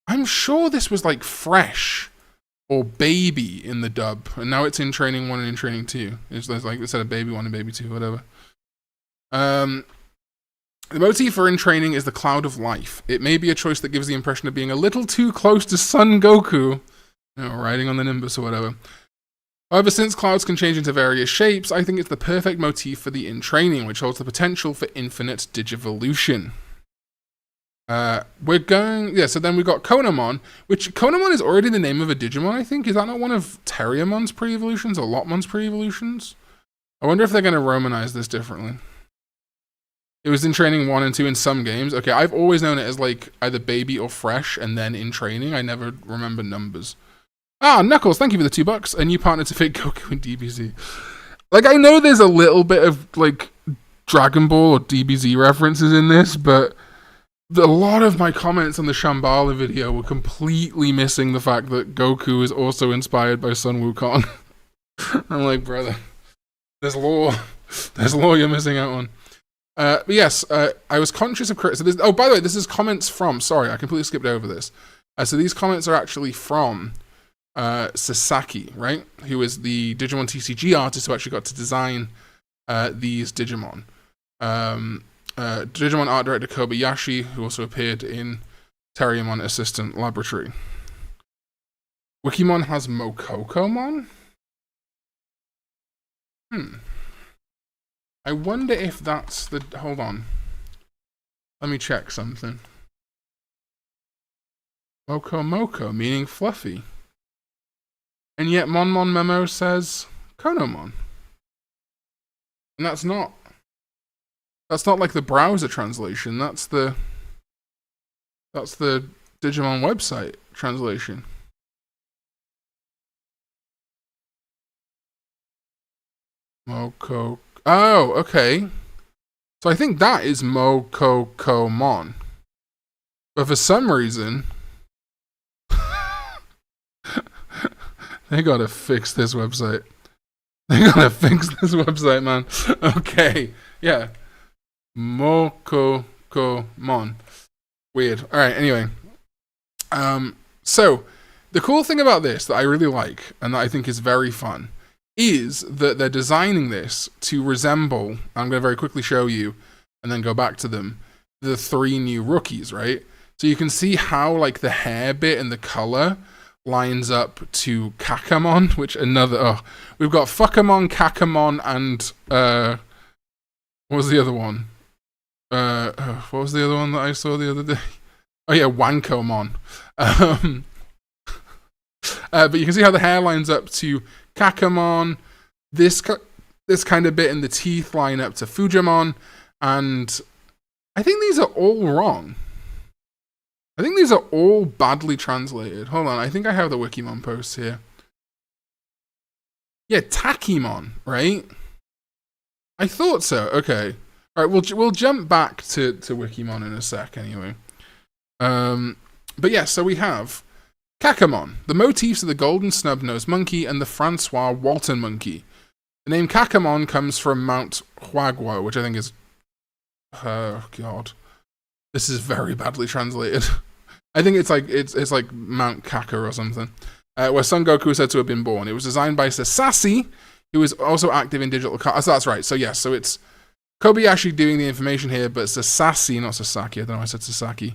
I'm sure this was, like, Fresh or Baby in the dub, and now it's In Training 1 and In Training 2. It's like, instead of Baby 1 and Baby 2, whatever. The motif for In Training is the Cloud of Life. It may be a choice that gives the impression of being a little too close to Son Goku, you know, riding on the Nimbus or whatever. However, since clouds can change into various shapes, I think it's the perfect motif for the In Training, which holds the potential for infinite Digivolution. We're going... Yeah, so then we've got Konamon, which Konamon is already the name of a Digimon, I think. Is that not one of Terriamon's pre-evolutions or Lotmon's pre-evolutions? I wonder if they're going to romanize this differently. It was In Training 1 and 2 in some games. Okay, I've always known it as, like, either Baby or Fresh, and then In Training. I never remember numbers. Ah, Knuckles, thank you for the $2. A new partner to fit Goku and DBZ. Like, I know there's a little bit of, like, Dragon Ball or DBZ references in this, but a lot of my comments on the Shambhala video were completely missing the fact that Goku is also inspired by Sun Wukong. I'm like, brother, there's lore. There's lore you're missing out on. But yes, I was conscious of... So oh, by the way, this is comments from... Sorry, I completely skipped over this. So these comments are actually from Sasaki, right? Who is the Digimon TCG artist who actually got to design these Digimon. Digimon art director Kobayashi, who also appeared in Terriamon Assistant Laboratory. Wikimon has Mokokomon? I wonder if that's the... Hold on. Let me check something. Moko, meaning fluffy. And yet Mon Memo says Konomon. And that's not like the browser translation. That's the Digimon website translation. Moko. Oh, okay. So I think that is Mokokomon. But for some reason, They gotta fix this website. They gotta fix this website, man. Okay. Yeah. Mokokomon. Weird. Alright, anyway. So, the cool thing about this that I really like, and that I think is very fun, is that they're designing this to resemble, I'm going to very quickly show you, and then go back to them, the 3 new rookies, right? So you can see how, like, the hair bit and the color lines up to Kakamon, which we've got Fuckamon, Kakamon, and, what was the other one? What was the other one that I saw the other day? Oh yeah, Wankomon. But you can see how the hair lines up to Kakamon, this kind of bit in the teeth line up to Fujimon, and I think these are all wrong. I think these are all badly translated. Hold on, I think I have the Wikimon post here. Yeah, Takimon, right? I thought so. Okay. All right, we'll jump back to Wikimon in a sec anyway. But yeah, so we have Kakamon. The motifs are the golden snub-nosed monkey and the Francois Walton monkey. The name Kakamon comes from Mount Huagua, which I think is... Oh, God. This is very badly translated. I think it's like Mount Kaka or something. Where Son Goku is said to have been born. It was designed by Sasaki, who is also active in digital cards. So that's right. So yes, so it's Kobayashi doing the information here, but Sasaki, not Sasaki. I don't know why I said Sasaki.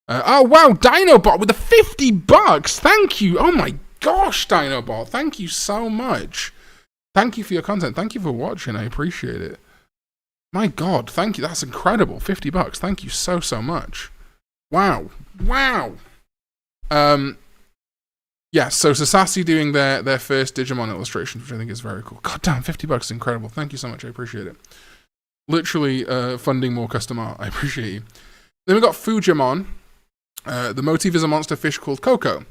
Oh wow, Dinobot with the $50. Thank you. Oh my gosh, Dinobot. Thank you so much. Thank you for your content. Thank you for watching. I appreciate it. My God, thank you. That's incredible. $50. Thank you so much. Wow. Yeah, so Sasaki doing their first Digimon illustrations, which I think is very cool. God damn, $50 is incredible. Thank you so much. I appreciate it. Literally funding more custom art. I appreciate you. Then we got Fujimon. The motif is a monster fish called Coco.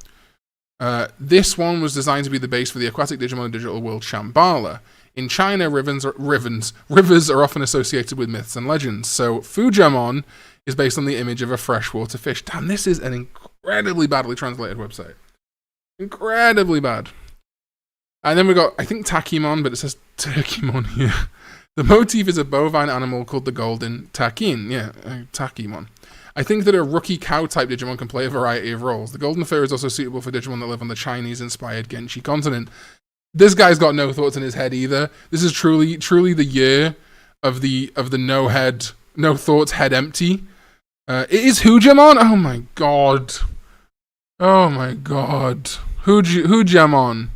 This one was designed to be the base for the aquatic Digimon digital world Shambhala. In China, rivers are often associated with myths and legends. So Fujimon is based on the image of a freshwater fish. Damn, this is an incredibly badly translated website. Incredibly bad. And then we got, I think, Takimon, but it says Turkimon here. The motif is a bovine animal called the golden takin. Yeah, Takimon. I think that a rookie cow-type Digimon can play a variety of roles. The golden fur is also suitable for Digimon that live on the Chinese-inspired Genshi continent. This guy's got no thoughts in his head either. This is truly the year of the no thoughts, head empty. It is Hujamon? Oh my god. Oh my god. Hujamon.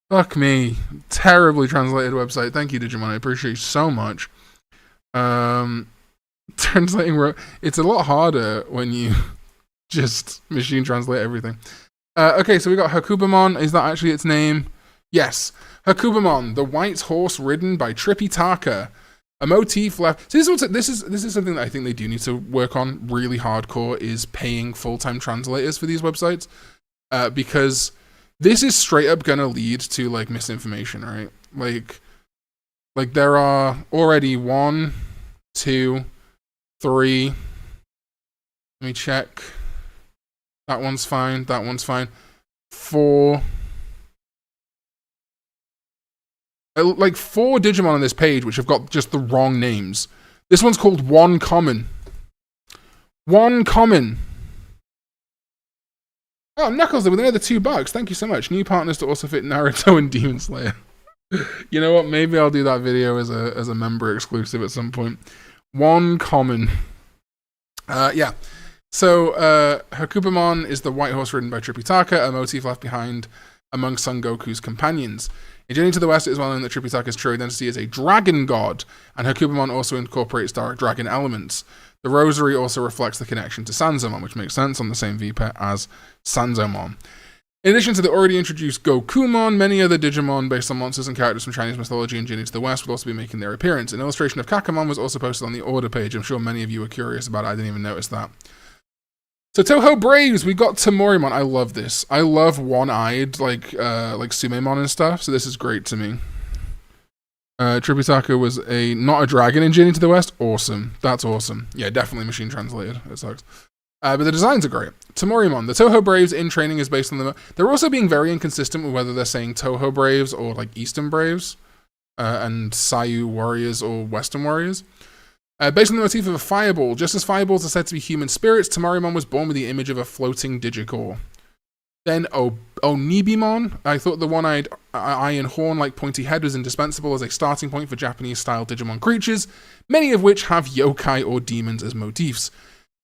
Fuck me. Terribly translated website. Thank you, Digimon. I appreciate you so much. Translating, it's a lot harder when you just machine translate everything. Okay, so we got Hakubamon. Is that actually its name? Yes. Hakubamon, the white horse ridden by Tripitaka. A motif left. So this is something that I think they do need to work on really hardcore, is paying full-time translators for these websites. Because this is straight up gonna lead to like misinformation, right? Like there are already 1, 2, 3. Let me check. That one's fine. That one's fine. 4. Like 4 Digimon on this page, which have got just the wrong names. This one's called One Common. One Common. Oh, Knuckles with another $2. Thank you so much. New partners to also fit Naruto and Demon Slayer. You know what? Maybe I'll do that video as a member exclusive at some point. One Common. Yeah. So, Hakubamon is the white horse ridden by Tripitaka, a motif left behind among Son Goku's companions. In Journey to the West, it is well known that Tripitaka's true identity is a dragon god, and Hakubamon also incorporates dark dragon elements. The rosary also reflects the connection to Sanzomon, which makes sense on the same VPET as Sanzomon. In addition to the already introduced Gokumon, many other Digimon based on monsters and characters from Chinese mythology and Journey to the West will also be making their appearance. An illustration of Kakamon was also posted on the order page. I'm sure many of you were curious about it. I didn't even notice that. So Toho Braves, we got Tomorimon. I love this. I love one-eyed, like Sumemon and stuff, so this is great to me. Tripitaka was not a dragon in Journey to the West. Awesome. That's awesome. Yeah, definitely machine translated. It sucks. But the designs are great. Tomorimon, the Toho Braves in training is based on them. They're also being very inconsistent with whether they're saying Toho Braves or like Eastern Braves, and Sayu Warriors or Western Warriors. Based on the motif of a fireball, just as fireballs are said to be human spirits, Tomorimon was born with the image of a floating Digicore. Then Onibimon, I thought the one-eyed iron horn-like pointy head was indispensable as a starting point for Japanese-style Digimon creatures, many of which have yokai or demons as motifs.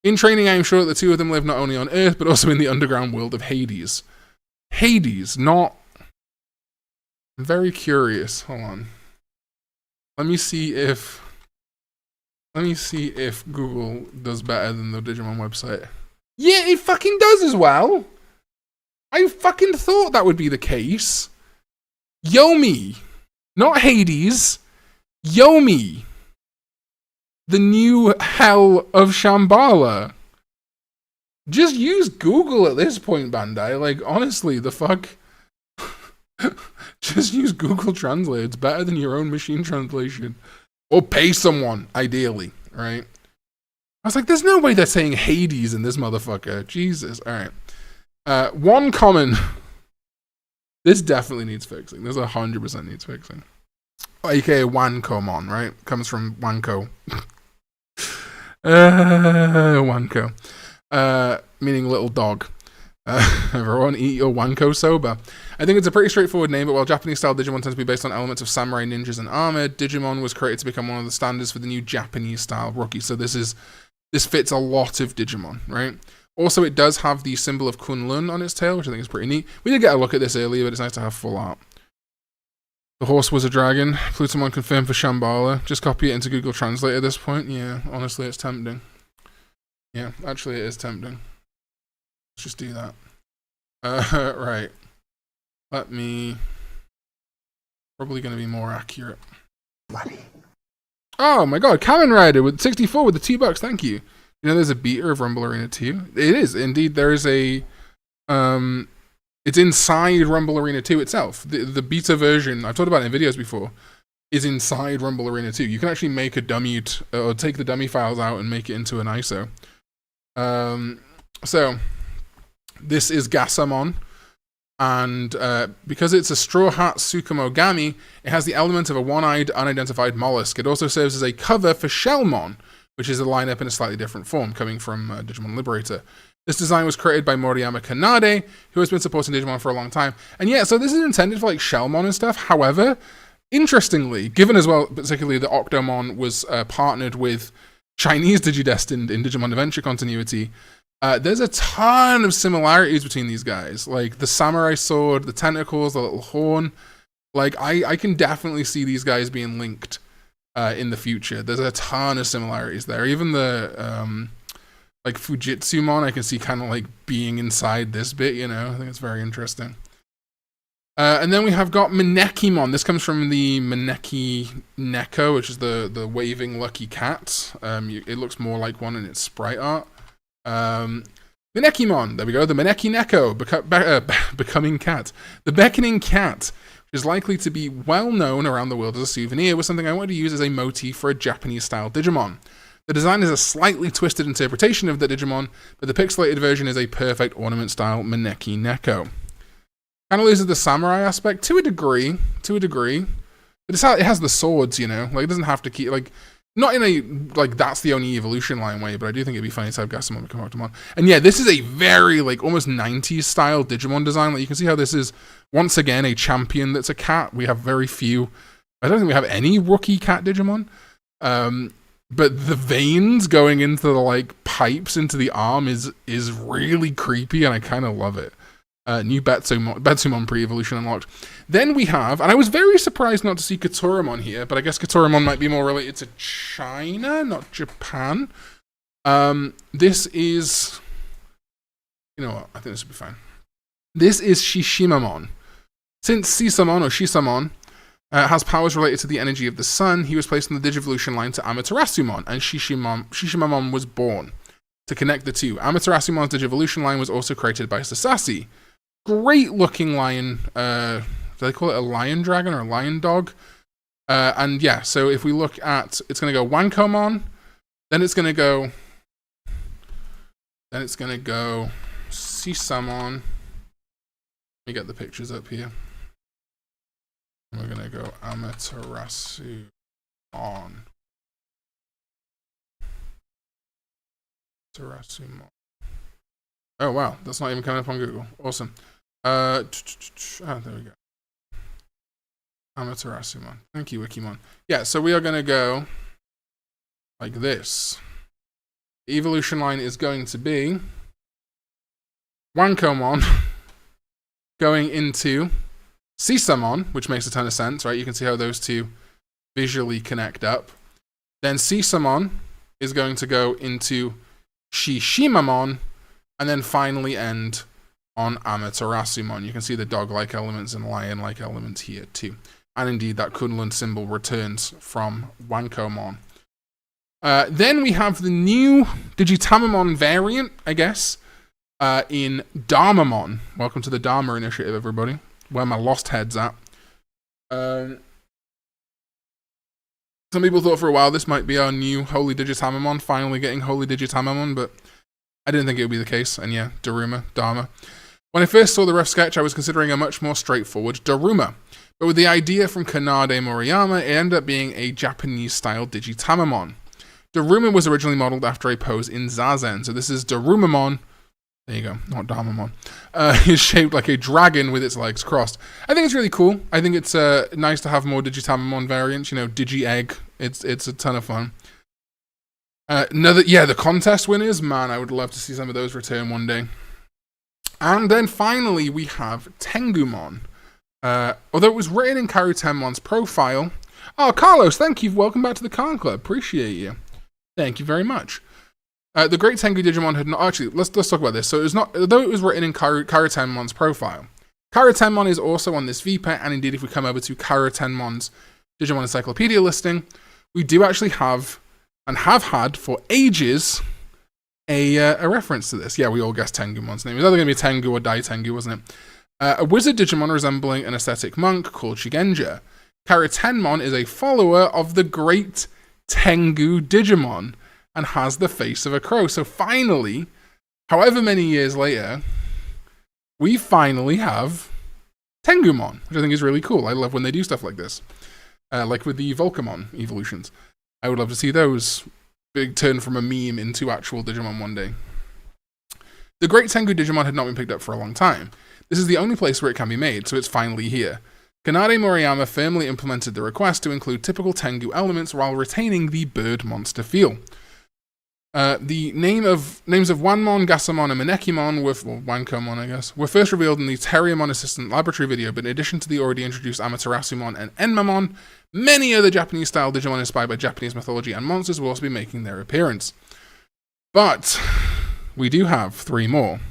In training, I am sure that the two of them live not only on Earth, but also in the underground world of Hades. Hades, not... I'm very curious. Hold on. Let me see if Google does better than the Digimon website. Yeah, it fucking does as well! I fucking thought that would be the case. Yomi. Not Hades. Yomi. The new hell of Shambhala. Just use Google at this point, Bandai. Like, honestly, the fuck? Just use Google Translate. It's better than your own machine translation. Or pay someone, ideally, right? I was like, there's no way they're saying Hades in this motherfucker. Jesus. Alright. One common. This definitely needs fixing. This 100% needs fixing. AKA Wankomon, right? Comes from Wanko. Wanko. Meaning little dog. Everyone eat your Wanko soba. I think it's a pretty straightforward name, but while Japanese-style Digimon tends to be based on elements of samurai, ninjas, and armor, Digimon was created to become one of the standards for the new Japanese-style rookie. So this fits a lot of Digimon, right? Also, it does have the symbol of Kunlun on its tail, which I think is pretty neat. We did get a look at this earlier, but it's nice to have full art. The horse was a dragon. Plutomon confirmed for Shambhala. Just copy it into Google Translate at this point. Yeah, honestly, it's tempting. Yeah, actually, it is tempting. Let's just do that. Right. Let me... Probably going to be more accurate. Oh my god, Kamen Rider with 64 with the $2. Thank you. You know, there's a beta of Rumble Arena 2. It is indeed. There is a, it's inside Rumble Arena 2 itself. The beta version I've talked about it in videos before is inside Rumble Arena 2. You can actually make a dummy or take the dummy files out and make it into an ISO. So this is Gasamon, and because it's a Straw Hat Tsukumogami, it has the element of a one-eyed unidentified mollusk. It also serves as a cover for Shellmon, which is a lineup in a slightly different form, coming from Digimon Liberator. This design was created by Moriyama Kanade, who has been supporting Digimon for a long time. And yeah, so this is intended for like Shellmon and stuff. However, interestingly, given as well, particularly that Octomon was partnered with Chinese Digidestined in Digimon Adventure continuity, there's a ton of similarities between these guys. Like the samurai sword, the tentacles, the little horn. Like I can definitely see these guys being linked in the future. There's a ton of similarities there. Even the like Fujitsumon, I can see kind of like being inside this bit, you know. I think it's very interesting. And then we have got Manekimon. This comes from the Maneki Neko, which is the waving lucky cat. It looks more like one in its sprite art. Manekimon, there we go. The Maneki Neko, becoming cat. The beckoning cat, which is likely to be well known around the world as a souvenir, was something I wanted to use as a motif for a Japanese-style Digimon. The design is a slightly twisted interpretation of the Digimon, but the pixelated version is a perfect ornament-style Maneki Neko. Kind of loses the samurai aspect to a degree. But it has the swords, you know. Like, it doesn't have to keep, like, not in a, like, that's the only evolution line way, but I do think it'd be funny to have Gasamon become Octomon. And yeah, this is a very, like, almost 90s style Digimon design. Like, you can see how this is, once again, a champion that's a cat. We have very few, I don't think we have any rookie cat Digimon. But the veins going into the, like, pipes into the arm is really creepy, and I kind of love it. New Betsumon pre-evolution unlocked. Then we have, and I was very surprised not to see Katoramon here, but I guess Katoramon might be more related to China, not Japan. This is, you know what, I think this will be fine. This is Shishimamon. Since Sisamon or Shisamon has powers related to the energy of the sun, he was placed in the Digivolution line to Amaterasumon, and Shishimamon was born. To connect the two, Amaterasumon's Digivolution line was also created by Sasasi. Great looking lion, do they call it a lion dragon or a lion dog? And yeah, so if we look at, it's going to go Wankomon, then it's going to go Then it's going to go Sisamon. Let me get the pictures up here. We're going to go Amaterasu on. Amaterasu. Oh, wow. That's not even coming up on Google. Awesome. There we go. Amaterasu-mon. Thank you, Wikimon. Yeah, so we are going to go like this. The evolution line is going to be Wankomon going into Sisamon, which makes a ton of sense, right? You can see how those two visually connect up. Then Sisamon is going to go into Shishimamon, and then finally end on Amaterasumon. You can see the dog-like elements and lion-like elements here too. And indeed, that Kunlun symbol returns from Wankomon. Then we have the new Digitamamon variant, I guess, in Dharmamon. Welcome to the Dharma Initiative, everybody. Where my lost head's at. Some people thought for a while this might be our new Holy Digitamamon, finally getting Holy Digitamamon, but I didn't think it would be the case. And yeah, Dharma. When I first saw the rough sketch, I was considering a much more straightforward Daruma. But with the idea from Kanade Moriyama, it ended up being a Japanese-style Digitamamon. Daruma was originally modeled after a pose in Zazen, so this is Darumamon. There you go, not Dharmamon. It's shaped like a dragon with its legs crossed. I think it's really cool. I think it's nice to have more Digitamamon variants. You know, Digi-Egg. It's a ton of fun. The contest winners, man, I would love to see some of those return one day. And then finally, we have Tengumon. Although it was written in Karutenmon's profile. Oh, Carlos, thank you. Welcome back to the Karn Club. Appreciate you. Thank you very much. The Great Tengu Digimon had not... Actually, let's talk about this. So it was not... Although it was written in Karutenmon's profile, Karutenmon is also on this VPET, and indeed if we come over to Karutenmon's Digimon Encyclopedia listing, we do actually have, and have had for ages, a reference to this. Yeah, we all guessed Tengumon's name. It was either going to be Tengu or Dai Tengu, wasn't it? A wizard Digimon resembling an ascetic monk called Shigenja. Karutenmon is a follower of the Great Tengu Digimon, and has the face of a crow. So finally, however many years later, we finally have Tengumon, which I think is really cool. I love when they do stuff like this. Like with the Volcamon evolutions. I would love to see those big turn from a meme into actual Digimon one day. The Great Tengu Digimon had not been picked up for a long time. This is the only place where it can be made, so it's finally here. Kanade Moriyama firmly implemented the request to include typical Tengu elements while retaining the bird monster feel. The names of Wanmon, Gasamon, and Manekimon Wankomon, I guess, were first revealed in the Terriermon Assistant Laboratory video, but in addition to the already introduced Amaterasumon and Enmamon, many other Japanese-style Digimon inspired by Japanese mythology and monsters will also be making their appearance. But we do have 3 more.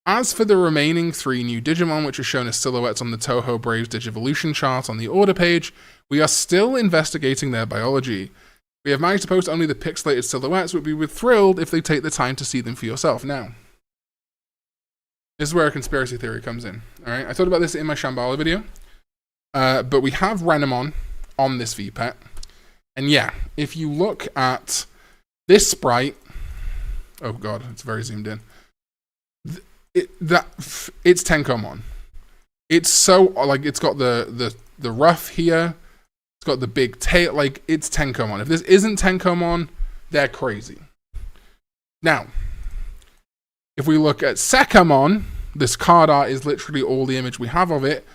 As for the remaining 3 new Digimon, which are shown as silhouettes on the Toho Braves Digivolution chart on the order page, we are still investigating their biology. We have managed to post only the pixelated silhouettes, but we were thrilled if they take the time to see them for yourself. Now, this is where a conspiracy theory comes in. Alright, I talked about this in my Shambhala video, but we have Renamon on this VPET. And yeah, if you look at this sprite, oh god, it's very zoomed in. It's Tenkomon. It's so, like, it's got the ruff here. It's got the big tail, like, it's Tenkomon. If this isn't Tenkomon, they're crazy. Now, if we look at Sekamon, this card art is literally all the image we have of it.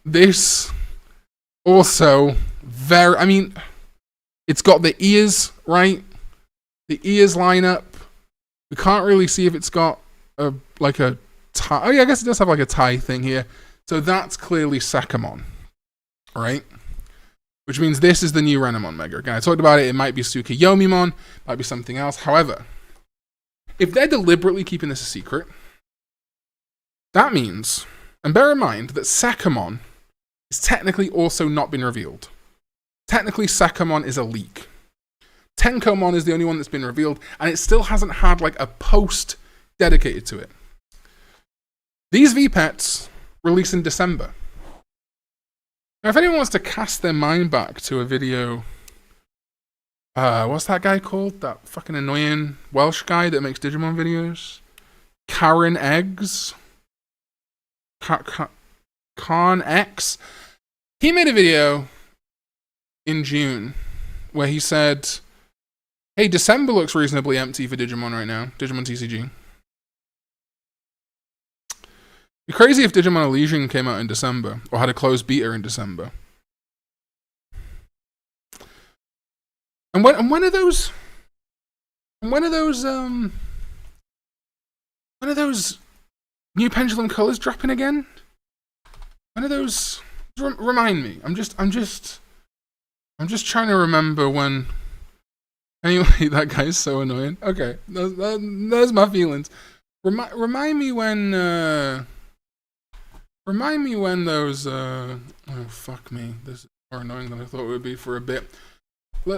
This also very, I mean, it's got the ears, right? The ears line up. We can't really see if it's got a tie. Oh yeah, I guess it does have like a tie thing here. So that's clearly Sekamon, right? Which means this is the new Renamon Mega. Again, I talked about it. It might be Tsukiyomimon, might be something else. However, if they're deliberately keeping this a secret, that means, and bear in mind that Sekamon is technically also not been revealed. Technically, Sekamon is a leak. Tenkomon is the only one that's been revealed, and it still hasn't had like a post dedicated to it. These VPETs release in December. Now, if anyone wants to cast their mind back to a video What's that guy called? That fucking annoying Welsh guy that makes Digimon videos? Karn EX? Karn EX? He made a video in June where he said, hey, December looks reasonably empty for Digimon right now. Digimon TCG. It'd be crazy if Digimon Alysion came out in December, or had a closed beta in December. And when are those new pendulum colors dropping again? When are those? Remind me. I'm just trying to remember when. Anyway, that guy's so annoying. Okay, there's my feelings. Remind me when. Remind me when those. Oh fuck me! This is more annoying than I thought it would be for a bit. Here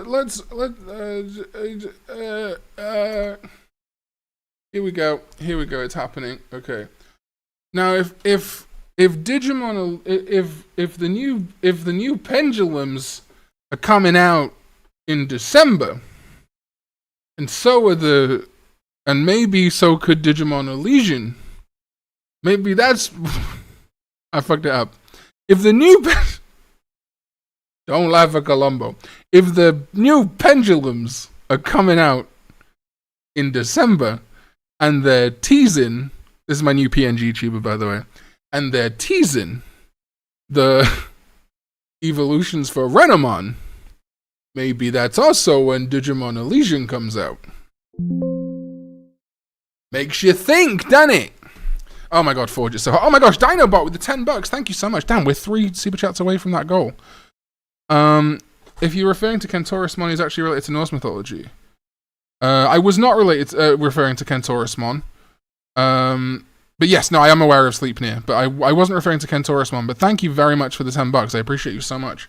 we go. It's happening. Okay. Now, if Digimon, if the new pendulums are coming out in December, and maybe so could Digimon Alysion. Maybe that's I fucked it up. If the new don't laugh at Columbo. If the new pendulums are coming out in December and they're teasing, this is my new PNG tuber, by the way, and they're teasing the evolutions for Renamon, maybe that's also when Digimon Alysion comes out. Makes you think, doesn't it? Oh my god, Forge is so hot. Oh my gosh, Dinobot with the $10. Thank you so much. Damn, we're 3 super chats away from that goal. If you're referring to Kentorusmon, he's actually related to Norse mythology. I was not referring to Kentorusmon. But yes, no, I am aware of Sleipnir, but I wasn't referring to Kentorusmon, but thank you very much for the $10. I appreciate you so much.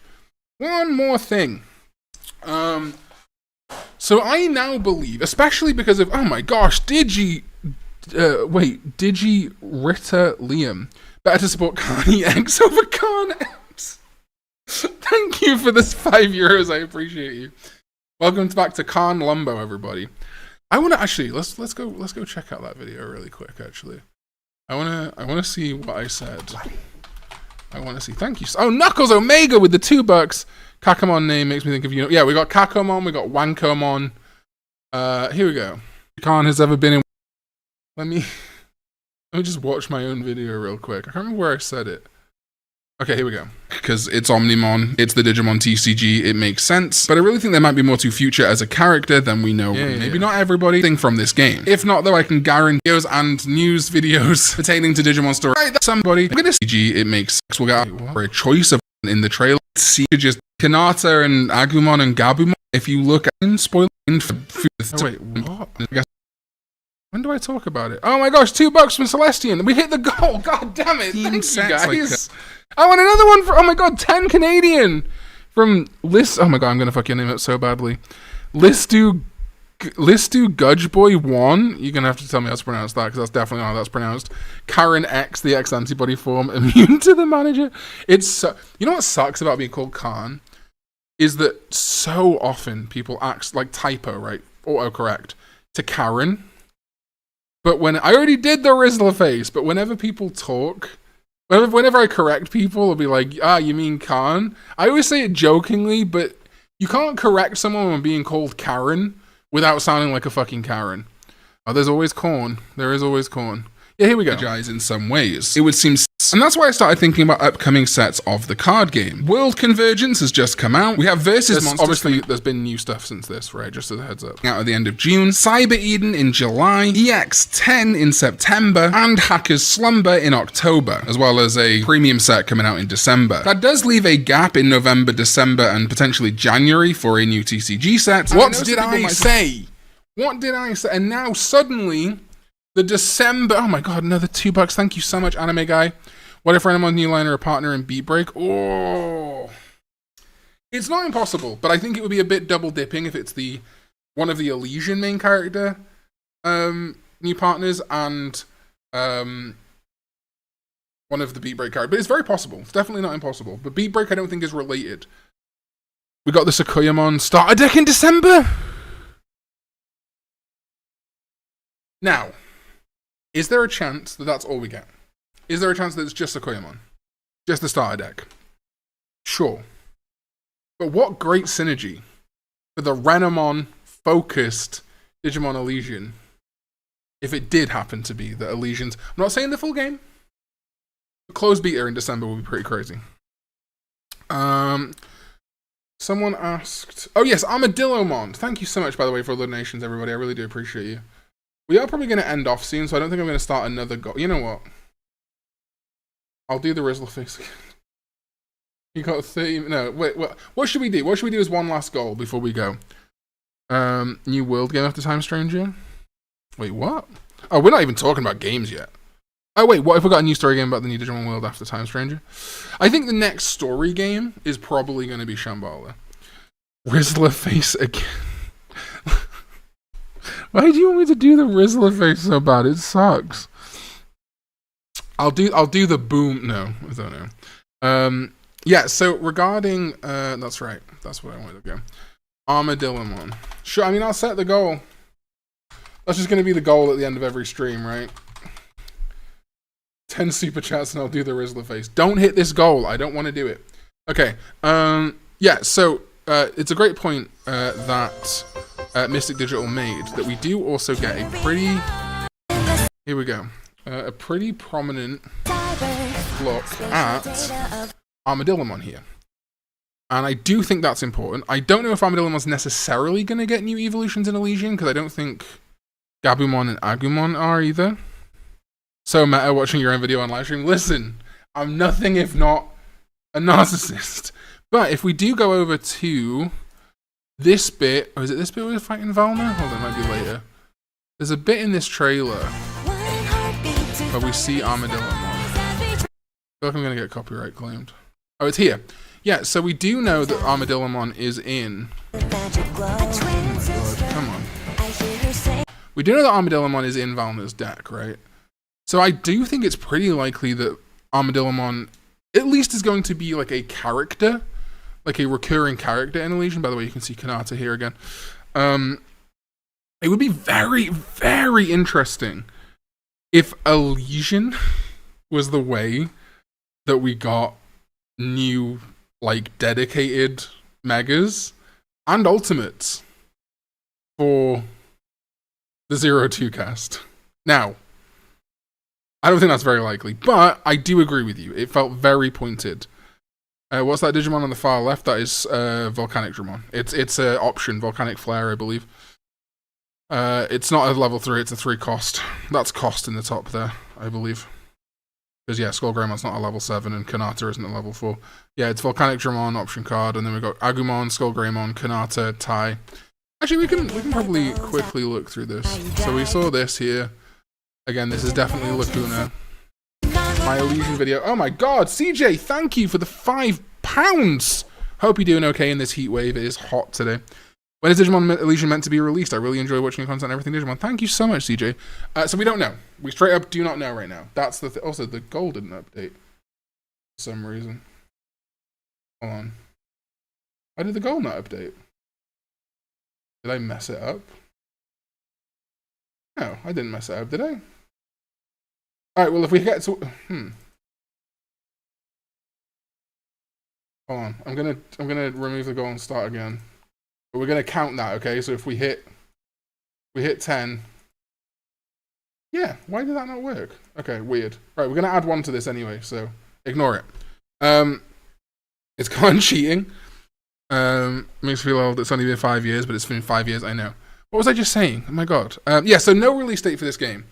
One more thing. So I now believe, especially because of, oh my gosh, Digi Ritter Liam. Better to support Karn EX over Karn EX. Thank you for this €5. I appreciate you. Welcome back to Karn Lumbo, everybody. I want to actually let's go check out that video really quick. Actually, I wanna see what I said. I want to see. Thank you. Oh, Knuckles Omega with the $2. Kakamon name makes me think of you. Yeah, we got Kakamon, we got Wankomon. Here we go. Karn has ever been in. Let me just watch my own video real quick. I can't remember where I said it. Okay, here we go. Because it's Omnimon, it's the Digimon TCG, it makes sense. But I really think there might be more to Future as a character than we know. Maybe not everybody think from this game. If not, though, I can guarantee videos and news videos pertaining to Digimon Story. Right, somebody, I'm gonna CG, it makes sense. We'll get a choice of in the trailer. See just Kanata and Agumon and Gabumon. If you look at spoiler wait, what? When do I talk about it? Oh my gosh, $2 from Celestian. We hit the goal. God damn it. Thank you, guys. I want another one for, oh my god, 10 Canadian from List. Oh my god, I'm going to fuck your name up so badly. Listu Gudgeboy 1. You're going to have to tell me how to pronounce that because that's definitely not how that's pronounced. Karn EX, the X antibody form, immune to the manager. It's so, you know what sucks about being called Karn? Is that so often people act like typo, right? Autocorrect to Karen. But when I already did the Rizzler face, but whenever people talk, whenever I correct people, it'll be like, you mean Karn? I always say it jokingly, but you can't correct someone when being called Karen without sounding like a fucking Karen. Oh, there's always corn. There is always corn. Yeah, here we go. In some ways, it would seem, and that's why I started thinking about upcoming sets of the card game. World Convergence has just come out. We have Versus Monsters. Obviously, there's been new stuff since this, right? Just as a heads up. Out at the end of June, Cyber Eden in July, EX10 in September, and Hacker's Slumber in October, as well as a premium set coming out in December. That does leave a gap in November, December, and potentially January for a new TCG set. What did I say? What did I say? And now suddenly, the December, oh my god, another $2. Thank you so much, Anime Guy. What if Renamon's new line or a partner in BeatBreak? Oh, it's not impossible, but I think it would be a bit double dipping if it's one of the Alysion main character new partners and one of the BeatBreak characters. But it's very possible. It's definitely not impossible. But BeatBreak I don't think is related. We got the Sakuyamon starter deck in December. Now, is there a chance that that's all we get? Is there a chance that it's just Sakuyamon? Just the starter deck? Sure. But what great synergy for the Renamon-focused Digimon Alysion if it did happen to be that Alysion's... I'm not saying the full game. The closed beta in December will be pretty crazy. Someone asked... Oh yes, Armadillomon. Thank you so much, by the way, for all the donations, everybody. I really do appreciate you. We are probably going to end off soon, so I don't think I'm going to start another goal. You know what? I'll do the Rizzler face again. You got 30... No, wait, what should we do? What should we do as one last goal before we go? New world game after Time Stranger? Wait, what? Oh, we're not even talking about games yet. Oh, wait, what if we got a new story game about the new Digimon world after Time Stranger? I think the next story game is probably going to be Shambhala. Rizzler face again. Why do you want me to do the Rizzler face so bad? It sucks. I'll do the boom. No, I don't know. Yeah, so regarding... that's right. That's what I wanted to go. Armadillomon. Sure, I mean, I'll set the goal. That's just going to be the goal at the end of every stream, right? 10 super chats and I'll do the Rizzler face. Don't hit this goal. I don't want to do it. Okay. Yeah, so it's a great point that Mystic Digital made, that we do also get a pretty... Here we go. A pretty prominent look at Armadillomon here. And I do think that's important. I don't know if Armadillomon's necessarily going to get new evolutions in Alysion, because I don't think Gabumon and Agumon are either. So meta watching your own video on live stream. Listen, I'm nothing if not a narcissist. But if we do go over to this bit, or is it this bit where we're fighting Valna? Hold on, it might be later. There's a bit in this trailer where we see Armadillomon. I feel like I'm going to get copyright claimed. Oh, it's here. Yeah, so we do know that Armadillomon is in... Oh my god, come on. We do know that Armadillomon is in Valna's deck, right? So I do think it's pretty likely that Armadillomon at least is going to be like a character, like a recurring character in Alysion. By the way, you can see Kanata here again. It would be very, very interesting if Alysion was the way that we got new, like, dedicated megas and ultimates for the 0-2 cast. Now, I don't think that's very likely, but I do agree with you. It felt very pointed. What's that Digimon on the far left? That is Volcanic Dramon. It's an option, Volcanic Flare, I believe. It's not a level 3, it's a 3 cost. That's cost in the top there, I believe. Because, yeah, Skullgreimon's not a level 7, and Kanata isn't a level 4. Yeah, it's Volcanic Dramon, option card, and then we've got Agumon, Skullgreymon, Kanata, Tai. Actually, we can probably quickly look through this. So we saw this here. Again, this is definitely Lacuna. My Alysion video. Oh my god, CJ, thank you for the £5. Hope you're doing okay in this heat wave. It is hot today. When is Digimon Alysion meant to be released? I really enjoy watching your content and everything Digimon. Thank you so much, CJ. So we don't know. We straight up do not know right now. That's the also, the goal didn't update. For some reason. Hold on. Why did the goal not update? Did I mess it up? No, I didn't mess it up, did I? Alright, well if we get to... Hold on. I'm gonna remove the goal and start again. But we're gonna count that, okay? So if we hit 10. Yeah, why did that not work? Okay, weird. Right, we're gonna add 1 to this anyway, so ignore it. It's Karn cheating. Makes me feel old. It's only been 5 years, but it's been 5 years, I know. What was I just saying? Oh my god. Yeah, so no release date for this game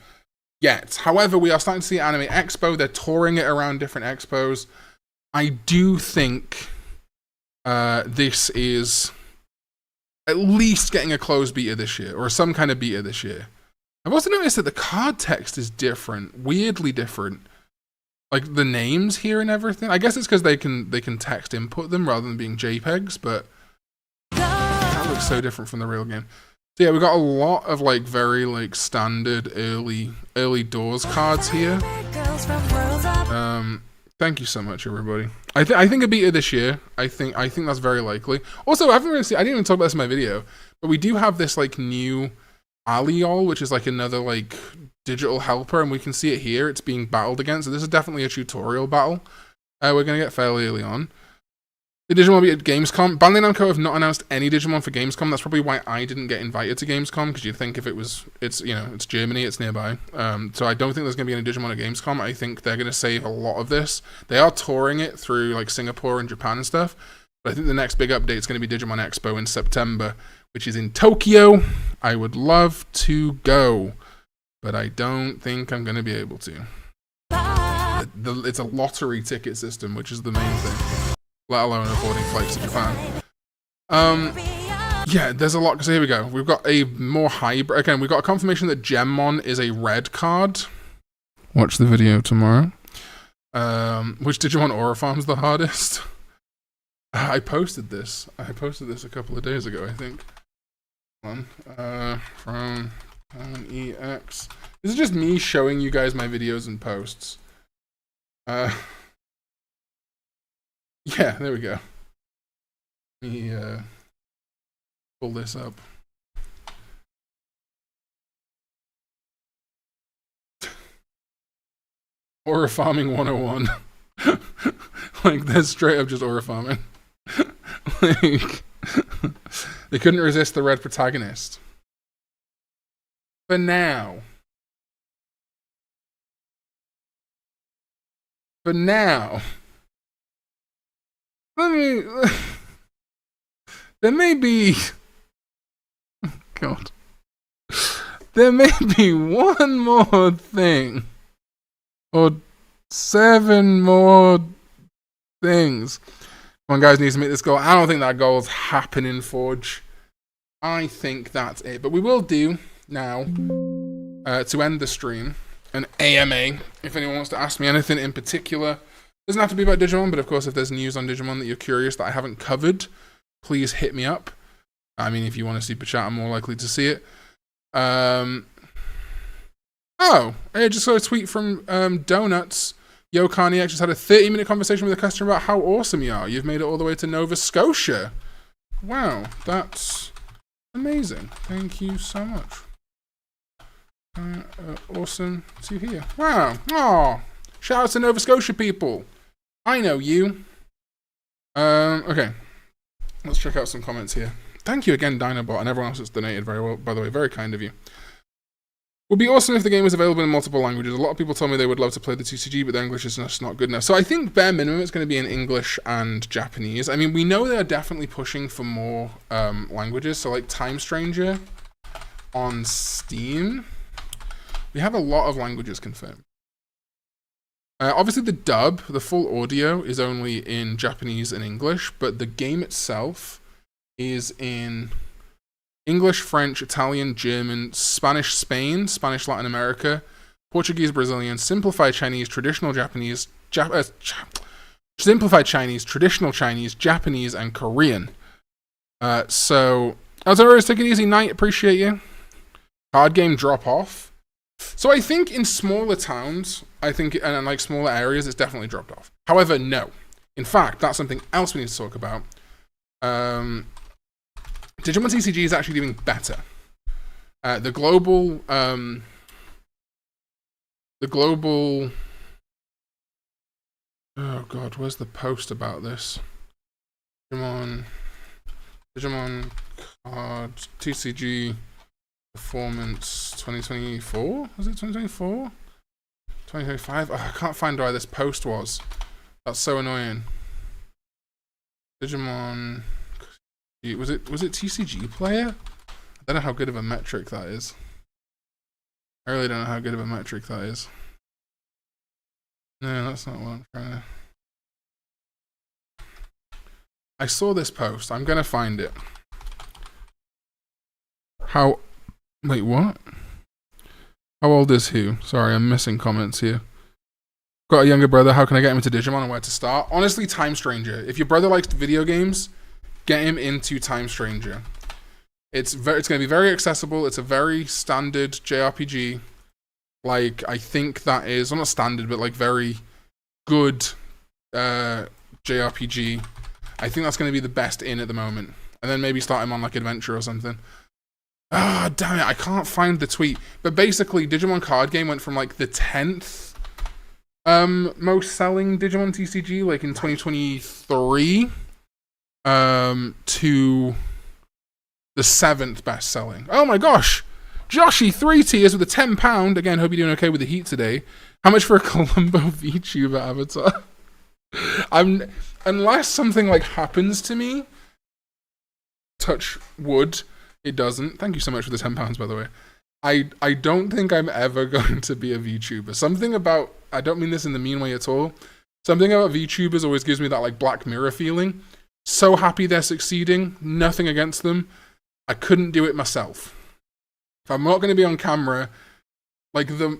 yet. However, we are starting to see Anime Expo. They're touring it around different expos. I do think this is at least getting a closed beta this year, or some kind of beta this year. I've also noticed that the card text is different, weirdly different. Like the names here and everything. I guess it's because they can text input them rather than being JPEGs, but that looks so different from the real game. So yeah, we got a lot of like very like standard early doors cards here. Thank you so much, everybody. I think a beta this year. I think that's very likely. Also, I didn't even talk about this in my video, but we do have this like new Alysion, which is like another like digital helper, and we can see it here. It's being battled against. So this is definitely a tutorial battle. We're gonna get fairly early on. The Digimon will be at Gamescom. Bandai Namco have not announced any Digimon for Gamescom. That's probably why I didn't get invited to Gamescom, because you'd think if it's Germany, it's nearby. So I don't think there's going to be any Digimon at Gamescom. I think they're going to save a lot of this. They are touring it through like Singapore and Japan and stuff. But I think the next big update is going to be Digimon Expo in September, which is in Tokyo. I would love to go, but I don't think I'm going to be able to. It's a lottery ticket system, which is the main thing. Let alone affording flights to Japan. Yeah, there's a lot. So here we go. We've got a more hybrid. Again, we've got a confirmation that Gemmon is a red card. Watch the video tomorrow. Which Digimon Aura Farm's the hardest? I posted this a couple of days ago, I think. From Karn EX. This is just me showing you guys my videos and posts. Yeah, there we go. Let me pull this up. Aura Farming 101. Like, that's straight up just Aura Farming. Like, they couldn't resist the red protagonist. For now. There may be... God. There may be one more thing. Or 7 more things. Come on, guys, needs to make this goal. I don't think that goal is happening, Forge. I think that's it. But we will do now, to end the stream, an AMA. If anyone wants to ask me anything in particular, doesn't have to be about Digimon, but of course, if there's news on Digimon that you're curious that I haven't covered, please hit me up. I mean, if you want to super chat, I'm more likely to see it. Oh, I just saw a tweet from Donuts. Yo, Karn EX just had a 30-minute conversation with a customer about how awesome you are. You've made it all the way to Nova Scotia. Wow, that's amazing. Thank you so much. Awesome to hear. Wow. Oh, shout out to Nova Scotia people. I know you. Okay. Let's check out some comments here. Thank you again, Dinobot, and everyone else that's donated very well, by the way. Very kind of you. Would be awesome if the game was available in multiple languages. A lot of people told me they would love to play the TCG, but their English is just not good enough. So I think bare minimum it's going to be in English and Japanese. I mean, we know they're definitely pushing for more languages. So like Time Stranger on Steam, we have a lot of languages confirmed. Obviously the dub, the full audio, is only in Japanese and English, but the game itself is in English, French, Italian, German, Spanish Spain, Spanish Latin America, Portuguese Brazilian, Simplified Chinese, Traditional Japanese, Simplified Chinese, Traditional Chinese, Japanese, and Korean. So, as always, take it easy, Knight, appreciate you. Card game drop off. So I think in smaller towns, and like smaller areas, it's definitely dropped off. However, no. In fact, that's something else we need to talk about. Digimon TCG is actually doing better. The global, oh god, where's the post about this? Digimon card TCG performance 2024? Was it 2024? 2025? Oh, I can't find where this post was. That's so annoying. Digimon. Was it TCG player? I don't know how good of a metric that is. I really don't know how good of a metric that is. No, that's not what I'm trying to... I saw this post. I'm gonna find it. Wait, what? How old is who? Sorry, I'm missing comments here. Got a younger brother. How can I get him into Digimon and where to start? Honestly, Time Stranger. If your brother likes video games, get him into Time Stranger. It's going to be very accessible. It's a very standard JRPG. Like, I think that is, well, not standard, but like very good JRPG. I think that's going to be the best in at the moment. And then maybe start him on like Adventure or something. Ah, oh, damn it, I can't find the tweet. But basically, Digimon card game went from like the 10th most selling Digimon TCG, like in 2023, to the 7th best selling. Oh my gosh! Joshy, 3 tiers with a £10. Again, hope you're doing okay with the heat today. How much for a Colombo VTuber avatar? Unless something like happens to me, touch wood, it doesn't. Thank you so much for the £10, by the way. I don't think I'm ever going to be a VTuber. Something about, I don't mean this in the mean way at all, something about VTubers always gives me that like Black Mirror feeling. So happy they're succeeding, nothing against them. I couldn't do it myself. If I'm not going to be on camera, like the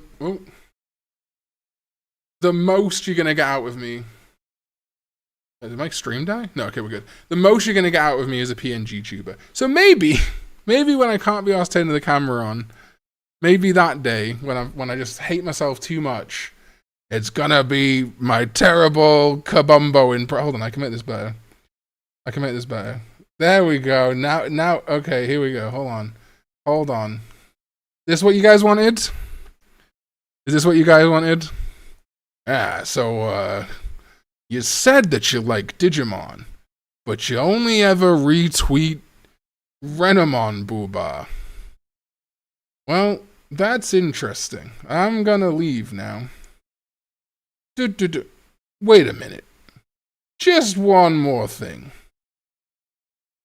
most you're going to get out of me... Did my stream die? No, okay, we're good. The most you're going to get out of me is a PNG tuber. So maybe when I can't be asked to turn the camera on, maybe that day, when I just hate myself too much, it's gonna be my terrible kabumbo in... Hold on, I can make this better. There we go. Now, okay, here we go. Hold on. This what you guys wanted? Is this what you guys wanted? So, you said that you like Digimon, but you only ever retweet Renamon Booba. Well, that's interesting. I'm gonna leave now. Wait a minute. Just one more thing.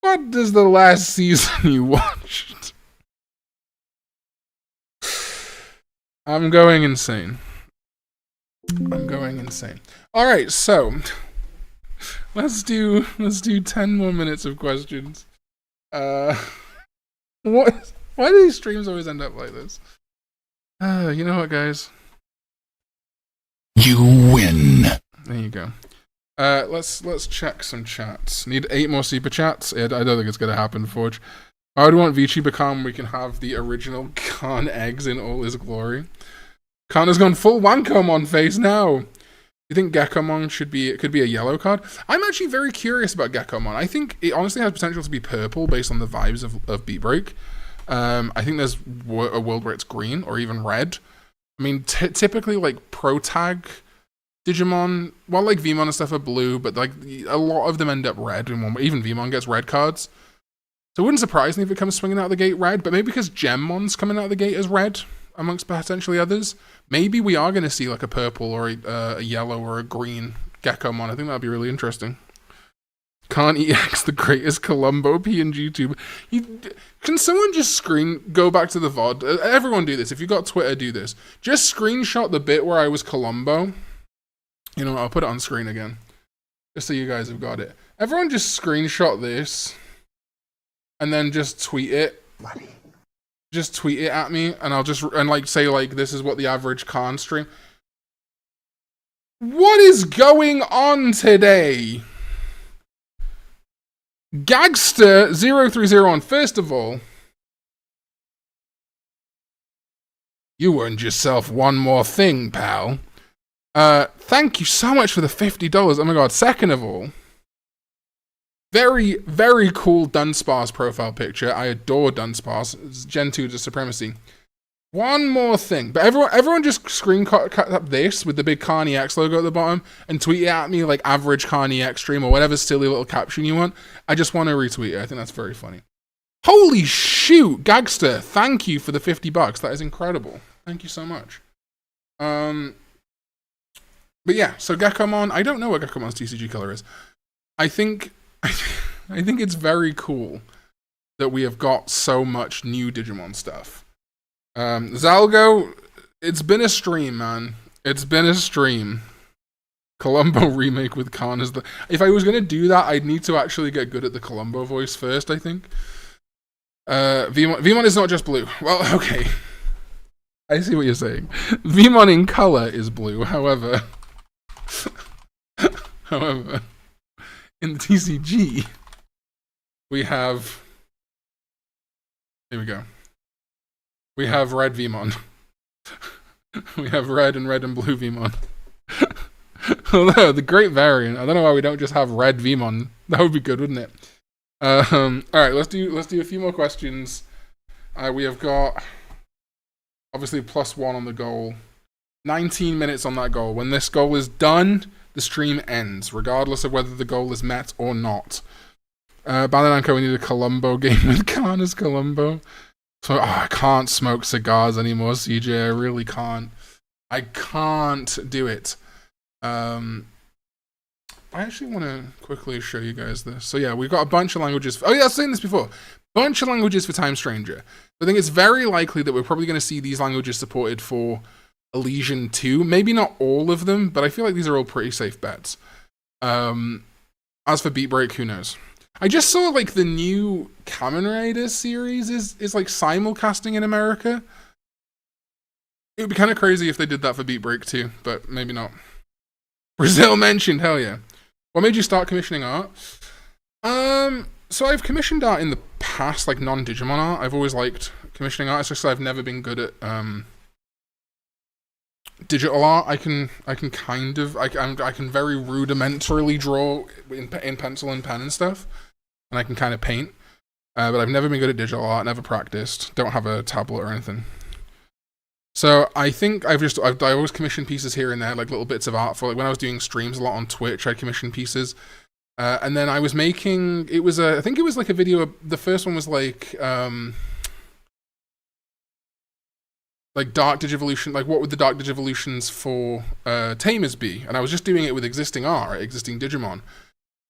What does the last season you watched? I'm going insane. Alright, so let's do 10 more minutes of questions. Why do these streams always end up like this? You know what, guys? You win. There you go. Let's check some chats. Need 8 more super chats. I don't think it's gonna happen, Forge. I would want VTuber Karn. We can have the original Karn EX in all his glory. Karn has gone full Wankomon face now. You think Gekomon could be a yellow card? I'm actually very curious about Gekomon. I think it honestly has potential to be purple based on the vibes of BeatBreak. I think there's a world where it's green or even red. I mean, typically like pro tag Digimon, well, like Vmon and stuff are blue, but like a lot of them end up red. Even Vmon gets red cards. So it wouldn't surprise me if it comes swinging out the gate red, but maybe because Gemmon's coming out the gate as red amongst potentially others, maybe we are going to see like a purple or a yellow or a green Gekomon. I think that'd be really interesting. Karn EX, the greatest Colombo PNG tuber. Can someone just go back to the VOD? Everyone do this. If you got Twitter, do this. Just screenshot the bit where I was Colombo. You know what, I'll put it on screen again. Just so you guys have got it. Everyone just screenshot this. And then just tweet it. Just tweet it at me. And I'll just, say this is what the average Karn stream. What is going on today? Gagster0301, first of all, you earned yourself one more thing, pal. Thank you so much for the $50. Oh my god. Second of all, very, very cool Dunsparce profile picture. I adore Dunsparce. It's Gen 2 to Supremacy. One more thing. But everyone just cut up this with the big Karn EX logo at the bottom and tweet it at me like average Karn EX stream or whatever silly little caption you want. I just want to retweet it. I think that's very funny. Holy shoot, Gagster. Thank you for the $50. That is incredible. Thank you so much. But yeah, so Gekomon, I don't know what Gekomon's TCG color is. I think it's very cool that we have got so much new Digimon stuff. Zalgo, it's been a stream, man. It's been a stream. Colombo remake with Karn is the... If I was going to do that, I'd need to actually get good at the Colombo voice first, I think. Vmon is not just blue. Well, okay. I see what you're saying. Vmon in color is blue, however... in the TCG, we have... Here we go. We have red Vmon. We have red and blue Vmon. Although the great variant, I don't know why we don't just have red Vmon. That would be good, wouldn't it? All right, let's do a few more questions. We have got obviously +1 on the goal. 19 minutes on that goal. When this goal is done, the stream ends, regardless of whether the goal is met or not. Banananko, we need a Columbo game with Karn as Columbo. So I can't smoke cigars anymore, CJ. I really can't. I can't do it. I actually want to quickly show you guys this. So yeah, we've got a bunch of languages. Oh yeah, I was saying this before. Bunch of languages for Time Stranger. I think it's very likely that we're probably going to see these languages supported for Alysion 2. Maybe not all of them, but I feel like these are all pretty safe bets. As for BeatBreak, who knows? I just saw like the new Kamen Rider series is like simulcasting in America. It would be kind of crazy if they did that for BeatBreak too, but maybe not. Brazil mentioned, hell yeah. What made you start commissioning art? So I've commissioned art in the past, like non-Digimon art. I've always liked commissioning art. It's just I've never been good at digital art. I can very rudimentarily draw in pencil and pen and stuff, and I can kind of paint. But I've never been good at digital art. Never practiced. Don't have a tablet or anything. So I think I always commission pieces here and there, like little bits of art for like when I was doing streams a lot on Twitch. I commissioned pieces, and then I was making. I think it was like a video. The first one was like Dark Digivolution. Like what would the Dark Digivolutions for Tamers be? And I was just doing it with existing art, right? Existing Digimon.